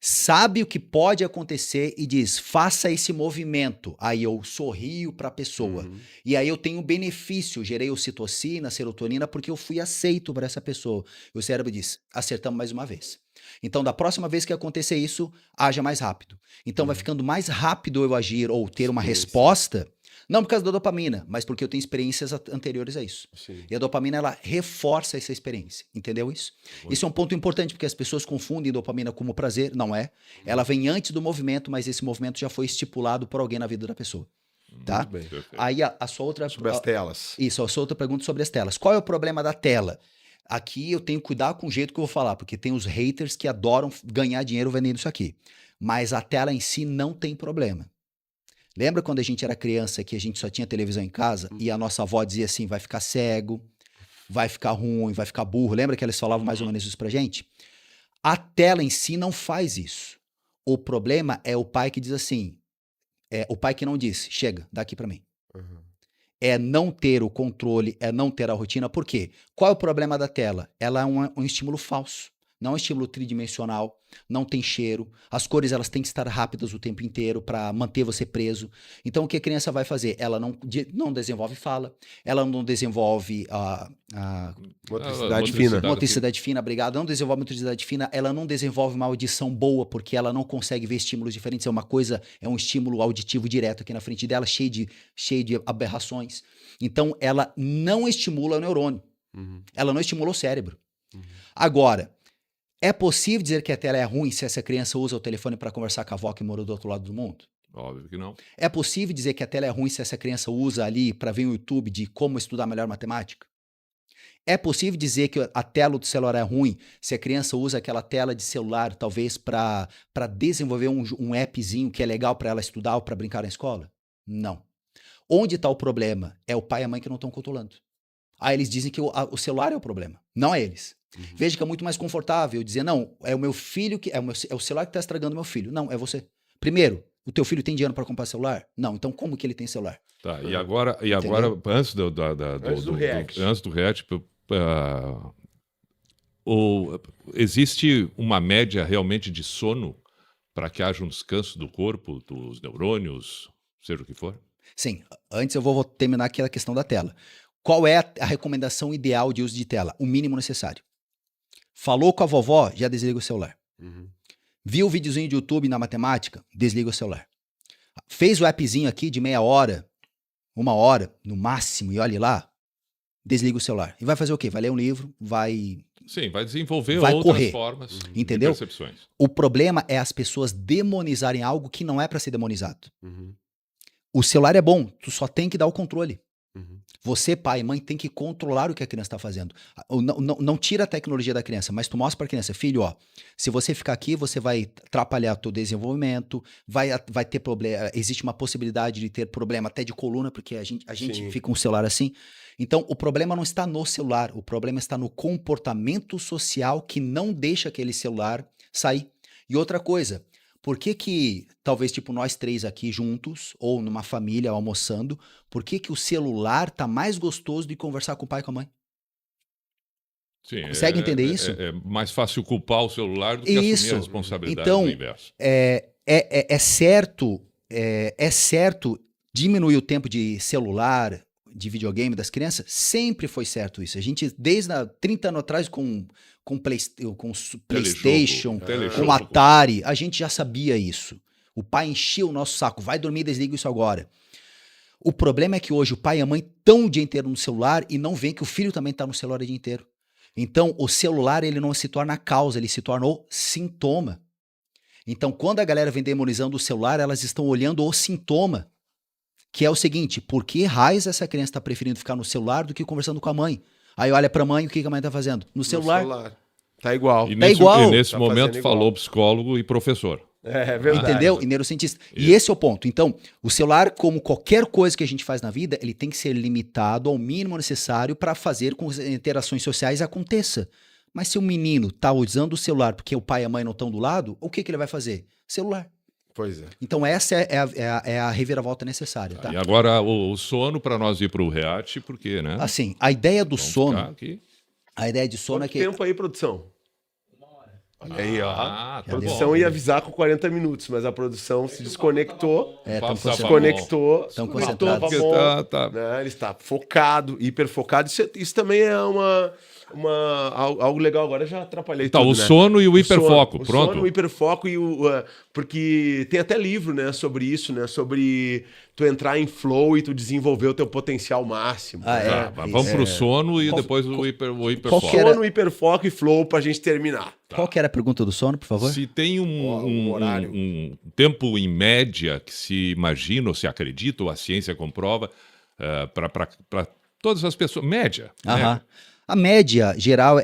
sabe o que pode acontecer e diz, faça esse movimento. Aí eu sorrio para a pessoa. E aí eu tenho benefício, gerei ocitocina, serotonina, porque eu fui aceito por essa pessoa. E o cérebro diz, acertamos mais uma vez. Então, da próxima vez que acontecer isso, haja mais rápido. Então, vai ficando mais rápido eu agir ou ter uma resposta, não por causa da dopamina, mas porque eu tenho experiências anteriores a isso. E a dopamina, ela reforça essa experiência. Entendeu isso? Isso é um ponto importante, porque as pessoas confundem dopamina como prazer. Não é. Ela vem antes do movimento, mas esse movimento já foi estipulado por alguém na vida da pessoa. Tá? Muito bem. Aí a sua outra... Sobre as telas. Isso, a sua outra pergunta sobre as telas. Qual é o problema da tela? Aqui eu tenho que cuidar com o jeito que eu vou falar, porque tem os haters que adoram ganhar dinheiro vendendo isso aqui. Mas a tela em si não tem problema. Lembra quando a gente era criança que a gente só tinha televisão em casa e a nossa avó dizia assim, vai ficar cego, vai ficar ruim, vai ficar burro. Lembra que eles falavam mais ou menos isso pra gente? A tela em si não faz isso. O problema é o pai que diz assim, o pai que não diz, chega, dá aqui pra mim. É não ter o controle, é não ter a rotina. Por quê? Qual é o problema da tela? Ela é um estímulo falso. não é um estímulo tridimensional, não tem cheiro, as cores elas têm que estar rápidas o tempo inteiro para manter você preso. Então o que a criança vai fazer? Ela não desenvolve fala, ela não desenvolve motricidade fina. Motricidade fina, obrigado. Não desenvolve motricidade fina, ela não desenvolve uma audição boa, porque ela não consegue ver estímulos diferentes. É um estímulo auditivo direto aqui na frente dela, cheio de aberrações. Então, ela não estimula o neurônio. Ela não estimula o cérebro. Agora, é possível dizer que a tela é ruim se essa criança usa o telefone para conversar com a avó que mora do outro lado do mundo? Óbvio que não. É possível dizer que a tela é ruim se essa criança usa ali para ver um YouTube de como estudar melhor matemática? É possível dizer que a tela do celular é ruim se a criança usa aquela tela de celular, talvez, para desenvolver um appzinho que é legal para ela estudar ou para brincar na escola? Não. Onde está o problema? É o pai e a mãe que não estão controlando. Aí eles dizem que o celular é o problema, não é eles. Veja que é muito mais confortável dizer, não, é o meu filho que é o celular que está estragando meu filho. Não, é você. Primeiro, o teu filho tem dinheiro para comprar celular? Não, então como que ele tem celular? Tá, e agora antes do React, existe uma média realmente de sono para que haja um descanso do corpo, dos neurônios, seja o que for? Sim, antes eu vou terminar aquela questão da tela. Qual é a recomendação ideal de uso de tela? O mínimo necessário. Falou com a vovó, já desliga o celular. Viu o videozinho de YouTube na matemática? Desliga o celular. Fez o appzinho aqui de meia hora, 1 hora, no máximo, e olhe lá, desliga o celular. E vai fazer o quê? Vai ler um livro, vai... Sim, vai desenvolver vai outras correr. formas Entendeu? de percepções. O problema é as pessoas demonizarem algo que não é para ser demonizado. O celular é bom, tu só tem que dar o controle. Você, pai e mãe, tem que controlar o que a criança está fazendo. Não tira a tecnologia da criança, mas tu mostra para a criança, filho, ó, se você ficar aqui, você vai atrapalhar o teu desenvolvimento, vai ter problema, existe uma possibilidade de ter problema até de coluna, porque a gente fica com o celular assim. Então, o problema não está no celular, o problema está no comportamento social que não deixa aquele celular sair. E outra coisa, por que talvez tipo nós 3 aqui juntos, ou numa família almoçando, por que o celular tá mais gostoso de conversar com o pai e com a mãe? Sim, consegue entender isso? É mais fácil culpar o celular do que assumir a responsabilidade do inverso. É certo diminuir o tempo de celular, de videogame das crianças? Sempre foi certo isso. A gente, desde 30 anos atrás, com PlayStation, com Atari, a gente já sabia isso. O pai enchia o nosso saco, vai dormir, desliga isso agora. O problema é que hoje o pai e a mãe estão o dia inteiro no celular e não veem que o filho também está no celular o dia inteiro. Então, o celular ele não se torna a causa, ele se torna o sintoma. Então, quando a galera vem demonizando o celular, elas estão olhando o sintoma, que é o seguinte, por que raios essa criança está preferindo ficar no celular do que conversando com a mãe? Aí olha pra mãe, o que a mãe tá fazendo? No celular. Tá igual. E nesse tá momento falou psicólogo e professor. É verdade. Entendeu? E neurocientista. E esse é o ponto. Então, o celular, como qualquer coisa que a gente faz na vida, ele tem que ser limitado ao mínimo necessário para fazer com que as interações sociais aconteça. Mas se o menino tá usando o celular porque o pai e a mãe não estão do lado, o que ele vai fazer? Celular. Pois é. Então essa é a reviravolta necessária. Tá? E agora o sono para nós ir para o React, por quê, né? Assim, a ideia do sono... A ideia de sono Quanto é que... tempo aí, produção? 1 hora. Olha aí, ó. Tá A produção ia avisar com 40 minutos, mas a produção se desconectou. Desconectou. Estão concentrados. Né? Ele está focado, hiper focado. Isso também é algo legal. Agora eu já atrapalhei tudo, o sono e o hiperfoco, pronto. O sono, o hiperfoco e porque tem até livro, né, sobre isso, né, sobre tu entrar em flow e tu desenvolver o teu potencial máximo. Vamos pro sono e depois o hiperfoco. Sono, hiperfoco e flow pra gente terminar. Qual que era a pergunta do sono, por favor? Se tem um tempo em média que se imagina ou se acredita, ou a ciência comprova, para todas as pessoas, média. Né? A média geral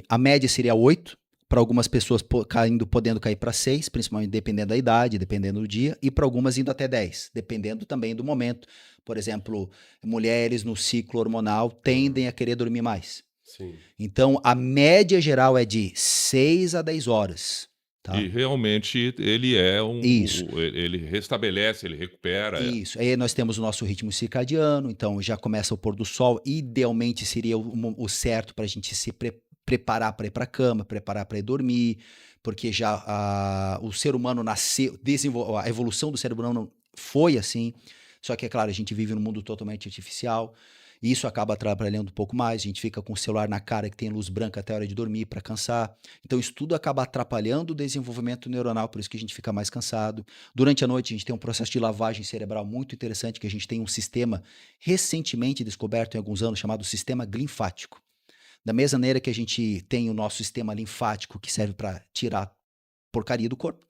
a média seria 8, para algumas pessoas podendo cair para 6, principalmente dependendo da idade, dependendo do dia, e para algumas indo até 10, dependendo também do momento. Por exemplo, mulheres no ciclo hormonal tendem a querer dormir mais. Sim. Então, a média geral é de 6 a 10 horas. Tá? E realmente ele ele restabelece, ele recupera. Isso. Aí nós temos o nosso ritmo circadiano, então já começa o pôr do sol. Idealmente seria o certo para a gente se preparar para ir para a cama, preparar para ir dormir, porque já o ser humano nasceu, a evolução do cérebro humano foi assim, só que é claro, a gente vive num mundo totalmente artificial, e isso acaba atrapalhando um pouco mais, a gente fica com o celular na cara que tem luz branca até a hora de dormir para cansar, então isso tudo acaba atrapalhando o desenvolvimento neuronal, por isso que a gente fica mais cansado. Durante a noite a gente tem um processo de lavagem cerebral muito interessante, que a gente tem um sistema recentemente descoberto em alguns anos, chamado sistema linfático. Da mesma maneira que a gente tem o nosso sistema linfático, que serve para tirar porcaria do corpo,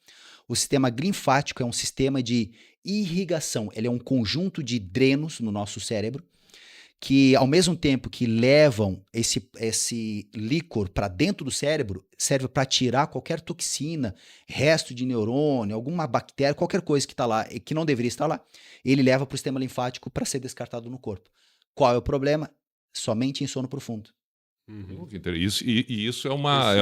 o sistema linfático é um sistema de irrigação, ele é um conjunto de drenos no nosso cérebro, que ao mesmo tempo que levam esse líquor para dentro do cérebro, serve para tirar qualquer toxina, resto de neurônio, alguma bactéria, qualquer coisa que está lá e que não deveria estar lá, ele leva para o sistema linfático para ser descartado no corpo. Qual é o problema? Somente em sono profundo. Isso é uma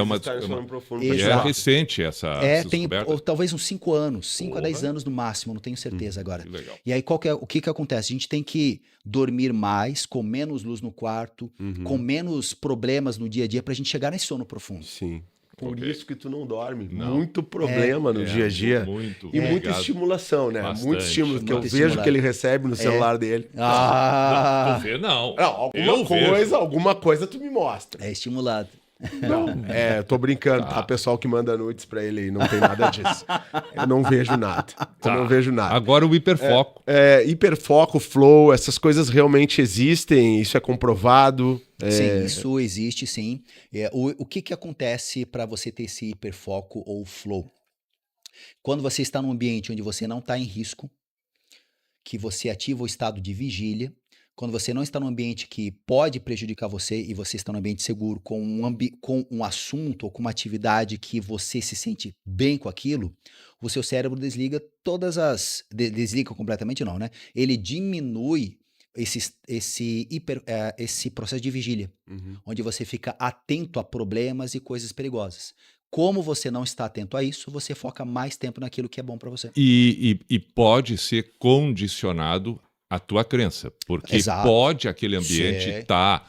recente essa tem descoberta. talvez uns 5 anos, 5 a 10 anos no máximo, não tenho certeza agora. Que legal. E aí o que acontece? A gente tem que dormir mais, com menos luz no quarto, com menos problemas no dia a dia pra gente chegar nesse sono profundo. Sim. Por isso que tu não dorme. Não. Muito problema no dia a dia. Muito, e muita estimulação, né? Bastante. Muito estímulo, que eu Muito vejo que ele recebe no celular dele. Tu vê, não. Alguma coisa tu me mostra. É estimulado. Não, tô brincando, tá? Pessoal que manda nudes pra ele aí, não tem nada disso. Eu não vejo nada. Eu não vejo nada. Agora o hiperfoco. Hiperfoco, flow, essas coisas realmente existem, isso é comprovado. Sim, isso existe, sim. O que acontece para você ter esse hiperfoco ou flow? Quando você está num ambiente onde você não está em risco, que você ativa o estado de vigília, quando você não está num ambiente que pode prejudicar você e você está num ambiente seguro, com um assunto ou com uma atividade que você se sente bem com aquilo, o seu cérebro desliga desliga completamente não, né? Ele diminui esse processo de vigília, onde você fica atento a problemas e coisas perigosas. Como você não está atento a isso, você foca mais tempo naquilo que é bom para você. E pode ser condicionado a tua crença, porque pode aquele ambiente estar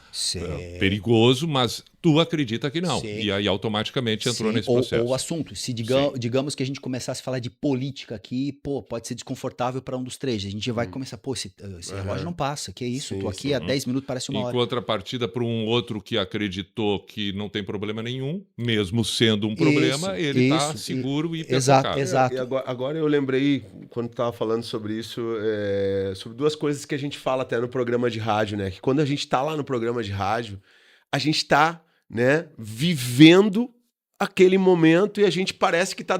perigoso, mas tu acredita que não. E aí automaticamente entrou nesse processo. Ou o assunto. Se digamos que a gente começasse a falar de política aqui, pode ser desconfortável para um dos três. A gente vai começar, esse relógio não passa, que é isso? Tô aqui há 10 minutos, parece uma hora. Em contrapartida para um outro que acreditou que não tem problema nenhum, mesmo sendo um problema, ele está seguro e hiperfocado. Exato. E agora eu lembrei, quando tu estava falando sobre isso, sobre duas coisas que a gente fala até no programa de rádio, né? Que quando a gente está lá no programa de rádio, a gente está, né, vivendo aquele momento e a gente parece que tá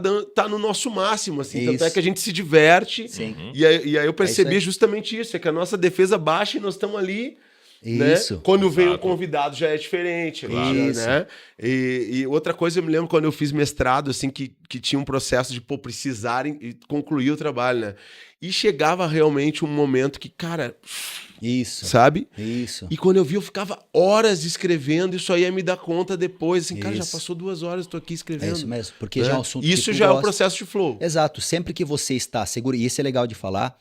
no nosso máximo, assim. Tanto é que a gente se diverte. E aí eu percebi justamente isso, é que a nossa defesa baixa e nós estamos ali, né? Quando vem um convidado já é diferente, né? E outra coisa, eu me lembro quando eu fiz mestrado, assim, que tinha um processo de precisarem e concluir o trabalho, né? E chegava realmente um momento que, cara... Sabe? E quando eu vi, eu ficava horas escrevendo, isso aí ia me dar conta depois, assim, cara, já passou 2 horas, tô aqui escrevendo. É isso mesmo, porque já é um assunto isso que já é o processo de flow. Exato, sempre que você está seguro, e isso é legal de falar,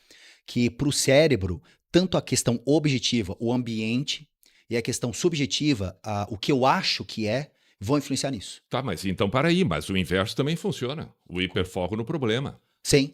que pro cérebro, tanto a questão objetiva, o ambiente, e a questão subjetiva, o que eu acho que vão influenciar nisso. Tá, mas então para aí, mas o inverso também funciona, o hiperfoco no problema. Sim.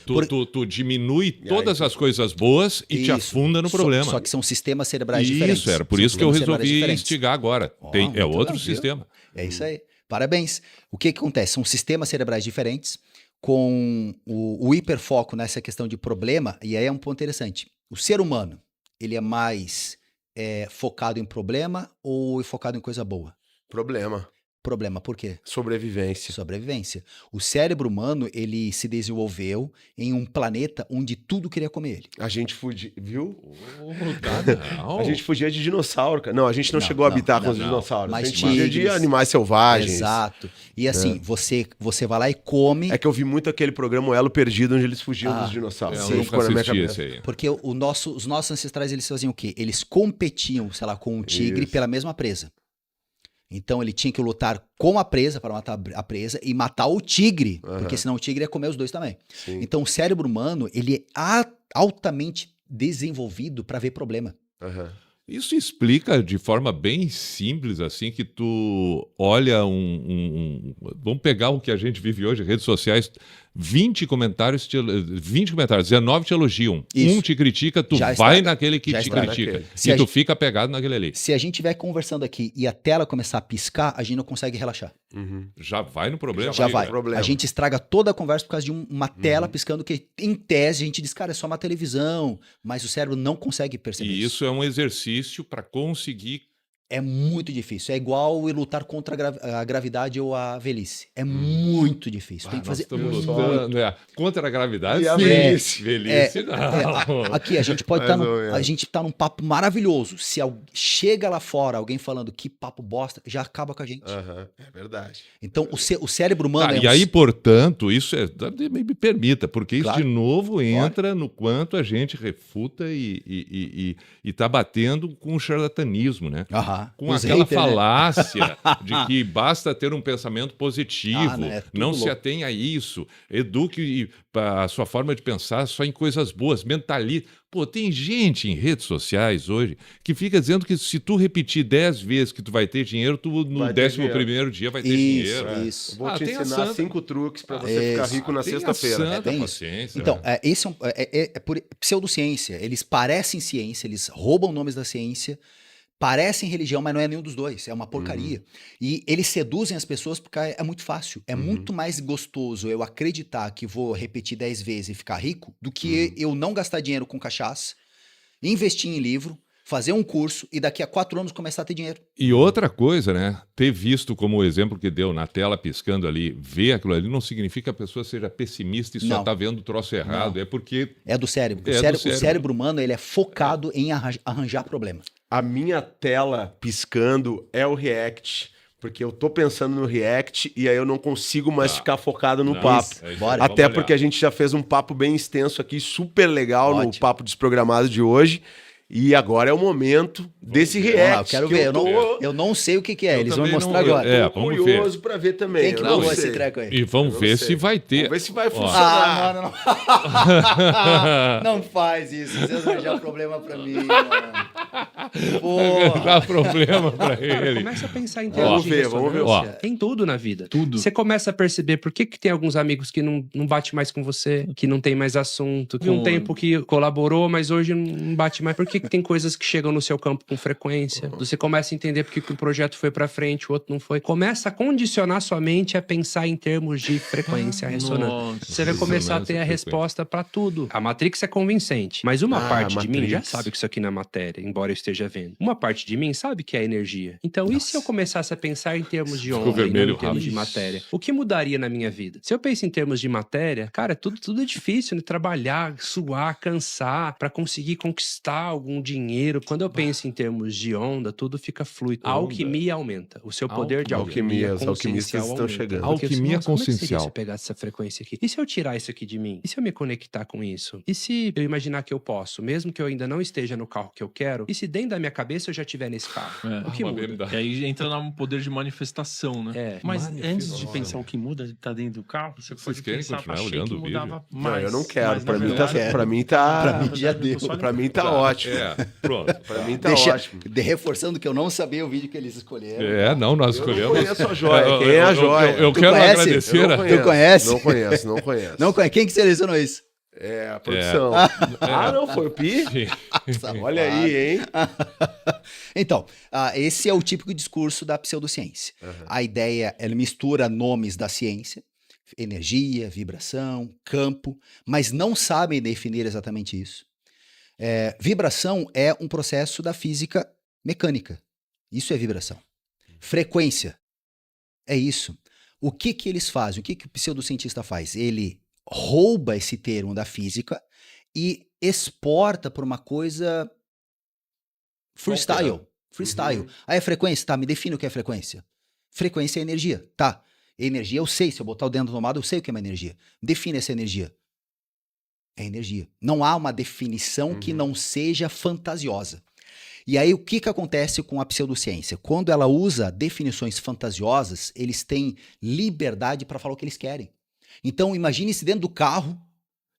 Tu diminui todas as coisas boas e te afunda no problema. Só que são sistemas cerebrais diferentes. Isso, era por isso que eu resolvi instigar agora. É outro sistema. É isso aí. Parabéns. O que acontece? São sistemas cerebrais diferentes com o hiperfoco nessa questão de problema, e aí é um ponto interessante. O ser humano, ele é mais focado em problema ou focado em coisa boa? Problema. Por quê? Sobrevivência. O cérebro humano, ele se desenvolveu em um planeta onde tudo queria comer ele. A gente fugia, viu? A gente fugia de dinossauro, cara. Não, a gente não chegou a habitar com os dinossauros. Mas a gente fugia de animais selvagens. Exato. E assim, você vai lá e come... É que eu vi muito aquele programa O Elo Perdido, onde eles fugiam dos dinossauros. Eu nunca assisti esse aí. Porque os nossos ancestrais, eles faziam o quê? Eles competiam, sei lá, com um tigre pela mesma presa. Então ele tinha que lutar com a presa para matar a presa e matar o tigre, porque senão o tigre ia comer os dois também. Então o cérebro humano, ele é altamente desenvolvido para ver problema. Isso explica de forma bem simples, assim, que tu olha vamos pegar o que a gente vive hoje, redes sociais, 20 comentários, 19 te elogiam. Isso. Um te critica, tu Já vai estraga. naquele que Já te estraga. critica. Se E a tu gente- fica pegado naquele ali. Se a gente estiver conversando aqui e a tela começar a piscar, a gente não consegue relaxar. Já vai no problema. Já aí, vai. né? problema. A gente estraga toda a conversa por causa de uma tela piscando que, em tese, a gente diz, cara, é só uma televisão, mas o cérebro não consegue perceber E isso é um exercício para conseguir. É muito difícil. É igual lutar contra a gravidade ou a velhice. É muito difícil. Tem que Nós fazer. estamos lutando, contra a gravidade. E a sim. velhice. Velhice, não. Aqui, a gente pode estar Mais ou menos. a gente tá num papo maravilhoso. Se chega lá fora alguém falando que papo bosta, já acaba com a gente. Aham, é verdade. Então, o cérebro humano Tá, é e aí, portanto, isso me permita, porque isso Claro. de novo entra no quanto a gente refuta e tá batendo com o charlatanismo, né? Aham. Com Os aquela haters, né? falácia de que basta ter um pensamento positivo, Não, é tudo não se louco. atenha a isso, eduque a sua forma de pensar só em coisas boas, mentalize. Pô, tem gente em redes sociais hoje que fica dizendo que se tu repetir 10 vezes que tu vai ter dinheiro, tu no Vai ter 11º dia vai ter Isso, dinheiro. isso. Eu vou te tenha ensinar santa- 5 truques para você ficar rico na Tenha sexta-feira. santa bem isso. paciência. Então, esse é por pseudociência. Eles parecem ciência, eles roubam nomes da ciência, parecem religião, mas não é nenhum dos dois. É uma porcaria. E eles seduzem as pessoas porque é muito fácil. É muito mais gostoso eu acreditar que vou repetir 10 vezes e ficar rico do que eu não gastar dinheiro com cachaça, investir em livro, fazer um curso e daqui a 4 anos começar a ter dinheiro. E outra coisa, né? Ter visto como o exemplo que deu na tela piscando ali, ver aquilo ali não significa que a pessoa seja pessimista e só Não. tá vendo o troço errado. Não. É porque É do cérebro. É do O cérebro humano ele é focado em arranjar problema. A minha tela piscando é o React, porque eu tô pensando no React e aí eu não consigo mais ficar focado no Não, papo. é isso Bora. aí, Até vamos porque olhar. a gente já fez um papo bem extenso aqui, super legal no Ótimo. Papo Desprogramado de hoje. E agora é o momento desse React. Eu quero ver. Eu não sei o que é. Eu Eles vão também mostrar não- agora. é, Tô vamos curioso pra ver também. Quem que eu não bolou sei. esse treco aí? E vamos Eu ver não se sei. vai ter. Vamos ver se vai Ó, funcionar. Mano, não faz isso. Vocês arranjar problema pra mim, mano. Porra. Dá problema pra ele. Começa a pensar em termos Vamos de ver, vamos ver. ressonância. Ó. Tem tudo na vida. Tudo. Você começa a perceber por que tem alguns amigos que não bate mais com você, que não tem mais assunto, que um tempo que colaborou, mas hoje não bate mais. Por que tem coisas que chegam no seu campo com frequência? Você começa a entender por que um projeto foi pra frente, o outro não foi. Começa a condicionar sua mente a pensar em termos de frequência, ressonância. Nossa. Você vai começar a ter a Ressonância, resposta pra tudo. A Matrix é convincente, mas uma Ah, parte de mim já Matrix. sabe que isso aqui não é matéria, embora eu esteja vendo. Uma parte de mim sabe que é energia. Então, e se eu começasse a pensar em termos de Ficou onda e não vermelho em termos de rápido. matéria? O que mudaria na minha vida? Se eu penso em termos de matéria, cara, tudo é difícil, né? Trabalhar, suar, cansar pra conseguir conquistar algum dinheiro. Quando eu penso em termos de onda, tudo fica fluido. A alquimia aumenta. O seu poder de alquimia, Alquimia, os alquimistas consciencial estão aumenta. chegando. Porque, Alquimia nossa, como é que seria consciencial. se eu pegasse essa frequência aqui? E se eu tirar isso aqui de mim? E se eu me conectar com isso? E se eu imaginar que eu posso, mesmo que eu ainda não esteja no carro que eu quero, e se dentro da minha cabeça eu já estiver nesse carro? É. O que Uma muda? verdade. E aí entra no poder de manifestação, né? É. Mas antes de Nossa. pensar o que muda, tá dentro do carro, você pode querem pensar, continuar achei olhando que o vídeo? mudava Não, mais. eu não quero. mas, na Pra mim, verdade, pra mim tá. Pra mim já deu. Pra mim tá ótimo. É, pronto. Pra mim tá Deixa, ótimo. Reforçando que eu não sabia o vídeo que eles escolheram. É, não, nós Eu não escolhemos. conheço a joia. Quem é a joia? Eu Tu quero conhece? agradecer. Eu não conheço. Tu conhece? Não conheço, não conheço. Não conhece? Quem que selecionou isso? É, a produção. Não, foi o Pi? Olha aí, hein? Então, esse é o típico discurso da pseudociência. A ideia, ela mistura nomes da ciência, energia, vibração, campo, mas não sabem definir exatamente isso. Vibração é um processo da física mecânica. Isso é vibração. Frequência é isso. O que eles fazem? O que o pseudocientista faz? Ele rouba esse termo da física e exporta para uma coisa freestyle. Freestyle. Aí é frequência? Tá, me define o que é frequência. Frequência é energia. Tá. Energia eu sei. Se eu botar o dedo na tomada, eu sei o que é uma energia. Define essa energia. É energia. Não há uma definição que não seja fantasiosa. E aí o que acontece com a pseudociência? Quando ela usa definições fantasiosas, eles têm liberdade para falar o que eles querem. Então imagine-se dentro do carro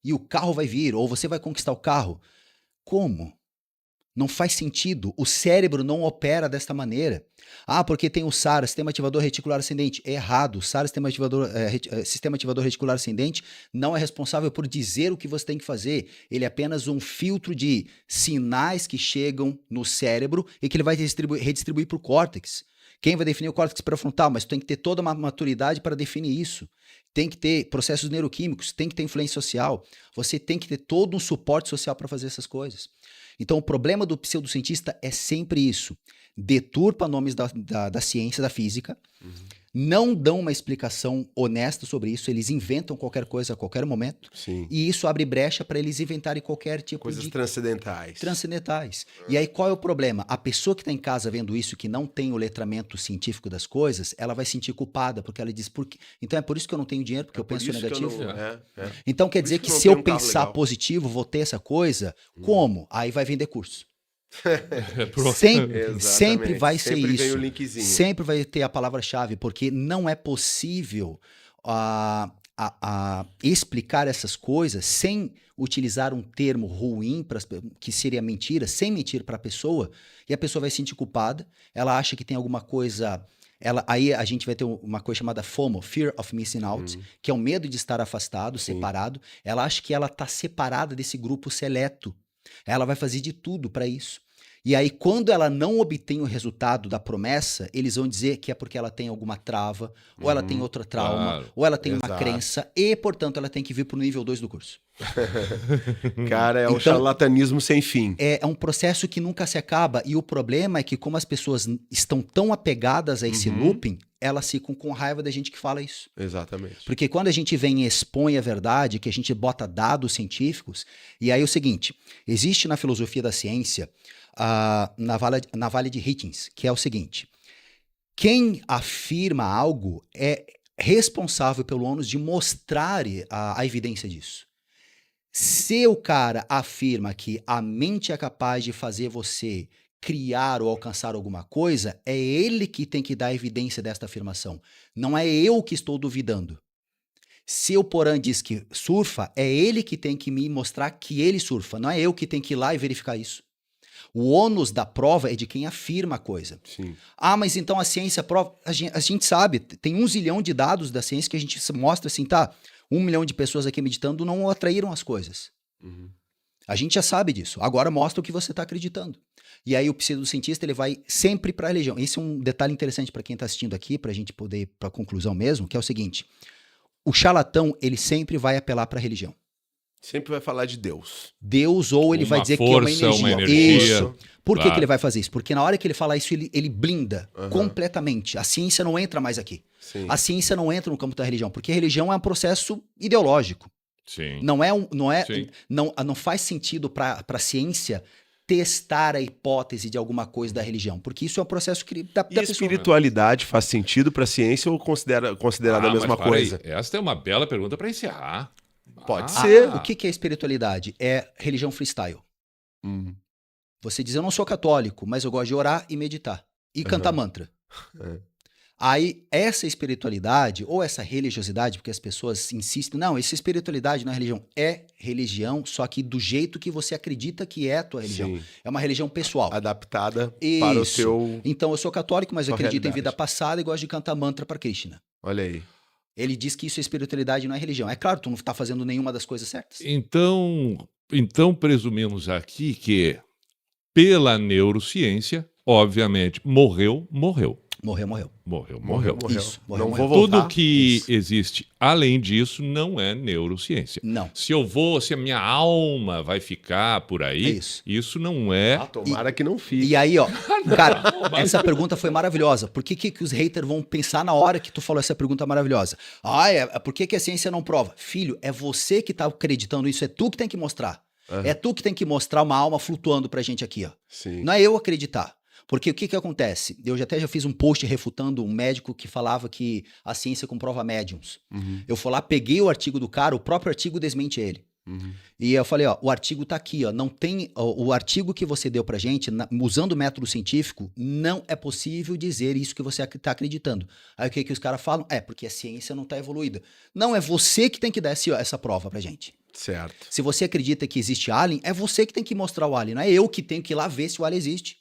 e o carro vai vir, ou você vai conquistar o carro. Como? Não faz sentido. O cérebro não opera desta maneira. Ah, porque tem o SAR, Sistema Ativador Reticular Ascendente. É errado. O SAR, Sistema Ativador Reticular Ascendente, não é responsável por dizer o que você tem que fazer. Ele é apenas um filtro de sinais que chegam no cérebro e que ele vai redistribuir para o córtex. Quem vai definir o córtex pré-frontal? Mas tem que ter toda uma maturidade para definir isso. Tem que ter processos neuroquímicos, tem que ter influência social. Você tem que ter todo um suporte social para fazer essas coisas. Então, o problema do pseudocientista é sempre isso. Deturpa nomes da ciência, da física, não dão uma explicação honesta sobre isso, eles inventam qualquer coisa a qualquer momento, Sim. e isso abre brecha para eles inventarem qualquer tipo Coisas de... transcendentais. Transcendentais. E aí, qual é o problema? A pessoa que está em casa vendo isso, que não tem o letramento científico das coisas, ela vai se sentir culpada, porque ela diz, então é por isso que eu não tenho dinheiro, porque eu penso negativo. Então quer dizer que se eu pensar positivo, vou ter essa coisa, como? Aí vai vender curso. Sempre vai ser sempre isso. Vem o linkzinho. Sempre vai ter a palavra-chave, porque não é possível explicar essas coisas sem utilizar um termo ruim, que seria mentira, sem mentir para a pessoa, e a pessoa vai se sentir culpada, ela acha que tem alguma coisa... Aí a gente vai ter uma coisa chamada FOMO, Fear of Missing Out, que é o medo de estar afastado, separado. Ela acha que ela está separada desse grupo seleto. Ela vai fazer de tudo para isso. E aí, quando ela não obtém o resultado da promessa, eles vão dizer que é porque ela tem alguma trava, ou ela tem outro trauma, ou ela tem uma crença, e, portanto, ela tem que vir para o nível 2 do curso. Cara, é um charlatanismo sem fim. É um processo que nunca se acaba, e o problema é que, como as pessoas estão tão apegadas a esse looping, elas ficam com raiva da gente que fala isso. Exatamente. Porque quando a gente vem e expõe a verdade, que a gente bota dados científicos, e aí é o seguinte, existe na filosofia da ciência na Vale de Hitchens, que é o seguinte, quem afirma algo é responsável pelo ônus de mostrar a evidência disso. Se o cara afirma que a mente é capaz de fazer você criar ou alcançar alguma coisa, é ele que tem que dar evidência desta afirmação. Não é eu que estou duvidando. Se o Porã diz que surfa, é ele que tem que me mostrar que ele surfa. Não é eu que tenho que ir lá e verificar isso. O ônus da prova é de quem afirma a coisa. Sim. Ah, mas então a ciência prova... A gente sabe, tem 1 zilhão de dados da ciência que a gente mostra assim, tá, 1 milhão de pessoas aqui meditando não atraíram as coisas. A gente já sabe disso. Agora mostra o que você está acreditando. E aí o pseudocientista, ele vai sempre para a religião. Esse é um detalhe interessante para quem está assistindo aqui, para a gente poder ir para a conclusão mesmo, que é o seguinte. O charlatão, ele sempre vai apelar para a religião. Sempre vai falar de Deus. Deus, ou ele vai dizer que é uma energia. Isso. Por que ele vai fazer isso? Porque na hora que ele fala isso, ele blinda completamente. A ciência não entra mais aqui. Sim. A ciência não entra no campo da religião, porque a religião é um processo ideológico. Sim. Não faz sentido para a ciência testar a hipótese de alguma coisa da religião, porque isso é um processo da pessoa. E espiritualidade faz sentido para a ciência ou considerada a mesma coisa? Esta é uma bela pergunta para encerrar. Pode ser. O que é espiritualidade? É religião freestyle. Você diz, eu não sou católico, mas eu gosto de orar e meditar. E cantar mantra. Aí, essa espiritualidade, ou essa religiosidade, porque as pessoas insistem, não, essa espiritualidade não é religião. É religião, só que do jeito que você acredita que é a tua religião. Sim. É uma religião pessoal. Adaptada para o seu... Então, eu sou católico, mas eu acredito em vida passada e gosto de cantar mantra para Krishna. Olha aí. Ele diz que isso é espiritualidade, não é religião. É claro, tu não está fazendo nenhuma das coisas certas. Então presumimos aqui que, pela neurociência, obviamente, morreu. Morreu. Isso. Não vou voltar. Tudo que existe além disso não é neurociência. Não. Se a minha alma vai ficar por aí, isso não é... tomara que não fique. E aí, ó, cara, essa pergunta foi maravilhosa. Por que os haters vão pensar na hora que tu falou essa pergunta maravilhosa? Por que a ciência não prova? Filho, é você que tá acreditando isso, é tu que tem que mostrar. É tu que tem que mostrar uma alma flutuando pra gente aqui, ó. Sim. Não é eu acreditar. Porque o que acontece? Eu já fiz um post refutando um médico que falava que a ciência comprova médiums. Eu fui lá, peguei o artigo do cara, o próprio artigo desmente ele. E eu falei, ó, o artigo tá aqui, ó, não tem, o artigo que você deu pra gente, usando o método científico, não é possível dizer isso que você tá acreditando. Aí o que os caras falam? Porque a ciência não tá evoluída. Não, é você que tem que dar essa prova pra gente. Certo. Se você acredita que existe alien, é você que tem que mostrar o alien, não é eu que tenho que ir lá ver se o alien existe.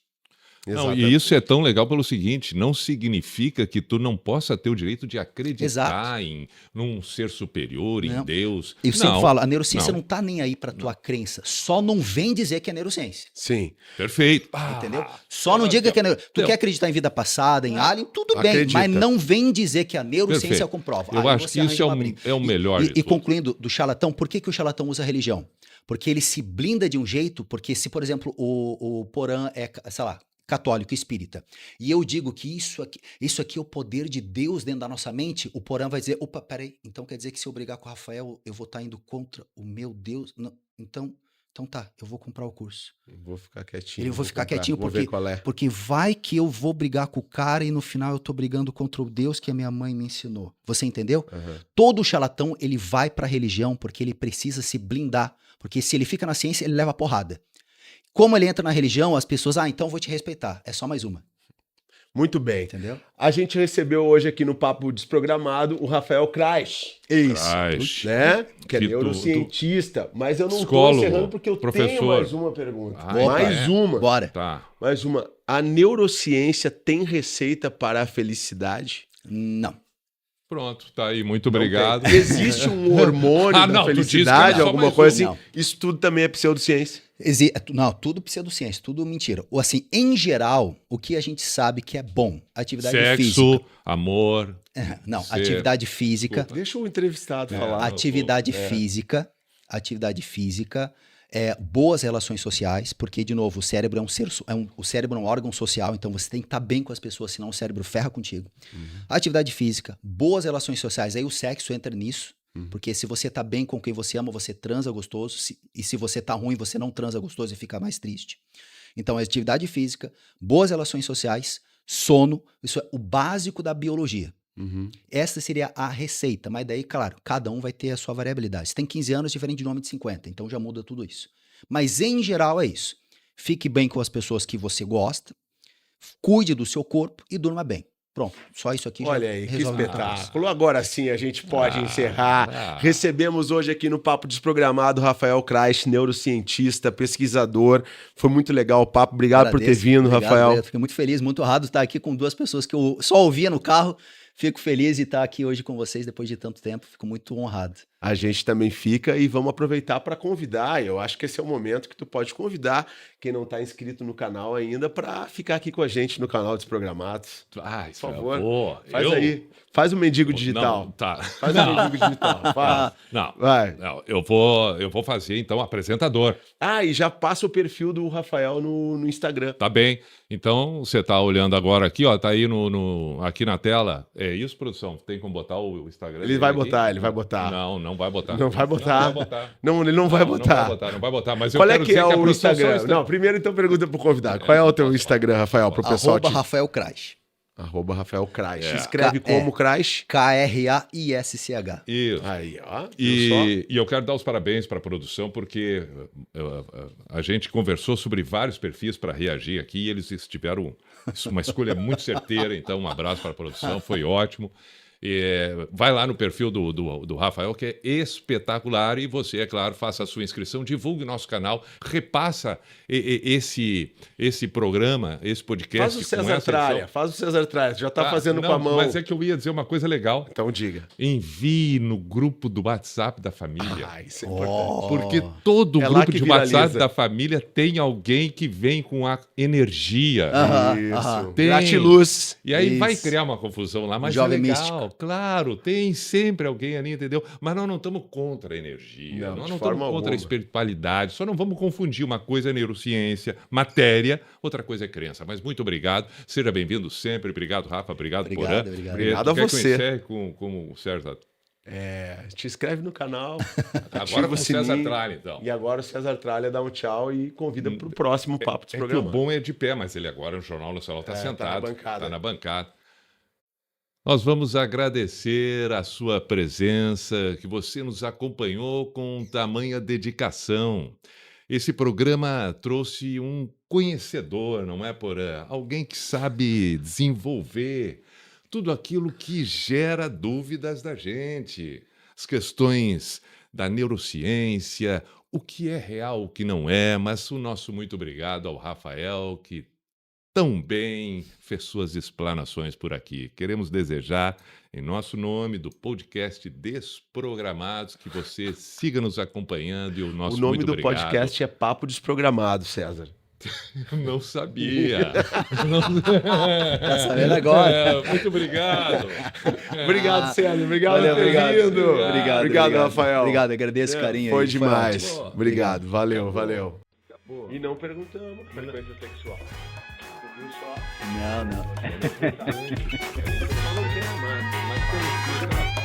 Não, e isso é tão legal pelo seguinte, não significa que tu não possa ter o direito de acreditar num ser superior, em Deus. Eu sempre falo, a neurociência não tá nem aí pra tua crença, só não vem dizer que é neurociência. Sim. Perfeito. Entendeu? Só não diga que é neurociência. Tu quer acreditar em vida passada, em alien, tudo bem, mas não vem dizer que a neurociência comprova. Eu acho que isso é o melhor de tudo. Concluindo do charlatão, por que o charlatão usa religião? Porque ele se blinda de um jeito, porque se, por exemplo, o Porã é, sei lá, católico, espírita, e eu digo que isso aqui é o poder de Deus dentro da nossa mente, o Porã vai dizer, opa, peraí, então quer dizer que se eu brigar com o Rafael, eu vou estar indo contra o meu Deus? Não, então tá, eu vou comprar o curso. Eu vou ficar quietinho. Eu vou ficar quietinho porque, porque vai que eu vou brigar com o cara e no final eu tô brigando contra o Deus que a minha mãe me ensinou. Você entendeu? Todo charlatão, ele vai pra religião porque ele precisa se blindar, porque se ele fica na ciência, ele leva porrada. Como ele entra na religião, as pessoas, então vou te respeitar. É só mais uma. Muito bem. Entendeu? A gente recebeu hoje aqui no Papo Desprogramado o Rafael Kreisch. Kreisch. Né? Que é neurocientista. Mas eu não estou encerrando porque eu tenho mais uma pergunta. Uma. Bora. Tá. Mais uma. A neurociência tem receita para a felicidade? Não. Pronto, tá aí, muito obrigado. Existe um hormônio da felicidade, alguma coisa assim? Isso tudo também é pseudociência? Não, tudo pseudociência, tudo mentira. Ou assim, em geral, o que a gente sabe que é bom? Atividade física. Sexo, amor. Atividade física. Deixa o entrevistado falar. Atividade física, boas relações sociais, porque, de novo, o cérebro o cérebro é um órgão social, então você tem que estar bem com as pessoas, senão o cérebro ferra contigo. Atividade física, boas relações sociais, aí o sexo entra nisso, porque se você tá bem com quem você ama, você transa gostoso, e se você tá ruim, você não transa gostoso e fica mais triste. Então, atividade física, boas relações sociais, sono, isso é o básico da biologia. Essa seria a receita, mas daí, claro, cada um vai ter a sua variabilidade. Você tem 15 anos, diferente de um homem de 50, então já muda tudo isso. Mas, em geral, é isso. Fique bem com as pessoas que você gosta, cuide do seu corpo e durma bem. Pronto, só isso aqui. Olha aí, que espetáculo. Agora sim a gente pode encerrar. Recebemos hoje aqui no Papo Desprogramado Rafael Kreisch, neurocientista, pesquisador. Foi muito legal o papo. Obrigado por ter vindo, Rafael. Fiquei muito feliz, muito honrado de estar aqui com duas pessoas que eu só ouvia no carro. Fico feliz de estar aqui hoje com vocês depois de tanto tempo. Fico muito honrado. A gente também fica e vamos aproveitar para convidar. Eu acho que esse é o momento que tu pode convidar quem não está inscrito no canal ainda para ficar aqui com a gente no canal Desprogramados. Por favor, faz aí. Faz o mendigo digital. Não, tá. Faz o mendigo digital. Faz. Não, eu vou fazer então apresentador. E já passa o perfil do Rafael no Instagram. Tá bem. Então, você tá olhando agora aqui, ó, tá aí aqui na tela. É isso, produção? Tem como botar o Instagram? Ele vai botar. Não vai botar. Não vai botar. Não, ele não vai botar. Não vai botar. Mas qual é que é o Instagram? Não, primeiro então pergunta pro convidado. Qual é o teu Instagram, Rafael, pro pessoal? Rafael Kreisch. Rafael Kreisch. Escreve como Kreisch? K-R-A-I-S-C-H. Isso. Aí, ó. E eu quero dar os parabéns para a produção, porque a gente conversou sobre vários perfis para reagir aqui e eles tiveram uma escolha muito certeira. Então, um abraço para a produção, foi ótimo. Vai lá no perfil do Rafael, que é espetacular, e você, é claro, faça a sua inscrição, divulgue o nosso canal, repassa esse programa, esse podcast. Faz o César Tralha, já está fazendo com a mão. Mas é que eu ia dizer uma coisa legal. Então diga. Envie no grupo do WhatsApp da família. Isso é importante. Porque todo grupo de WhatsApp da família tem alguém que vem com a energia. Isso. Gratiluz. E aí vai criar uma confusão lá, mas Jovem é legal. místico. Claro, tem sempre alguém ali, entendeu? Mas nós não estamos contra a energia, nós não estamos contra a espiritualidade, só não vamos confundir. Uma coisa é neurociência, matéria, outra coisa é crença. Mas muito obrigado, seja bem-vindo sempre. Obrigado, Rafa, obrigado, Porã. Obrigado a você. Quer que eu com o César? Te inscreve no canal. Agora com o César Tralha, então. E agora o César Tralha dá um tchau e convida para o próximo Papo Desprogramado. O bom é de pé, mas ele agora no Jornal Nacional está sentado. Tá na bancada. Está na bancada. Nós vamos agradecer a sua presença, que você nos acompanhou com tamanha dedicação. Esse programa trouxe um conhecedor, não é, Porã? Alguém que sabe desenvolver tudo aquilo que gera dúvidas da gente. As questões da neurociência, o que é real, o que não é, mas o nosso muito obrigado ao Rafael, que tão bem fez suas explanações por aqui. Queremos desejar, em nosso nome, do podcast Desprogramados, que você siga nos acabando e o nosso O nome muito do obrigado. podcast é Papo Desprogramado, César. Eu não sabia. Tá sabendo agora. Muito obrigado. Obrigado, César. Obrigado Valeu, por ter obrigado. vindo. Obrigado, Rafael. Obrigado, agradeço o carinho Foi aí. demais. ótimo. Obrigado. Valeu, valeu. Acabou. E não perguntamos frequência sexual. Tu viu só? Não. Eu não quero mais, mas tem que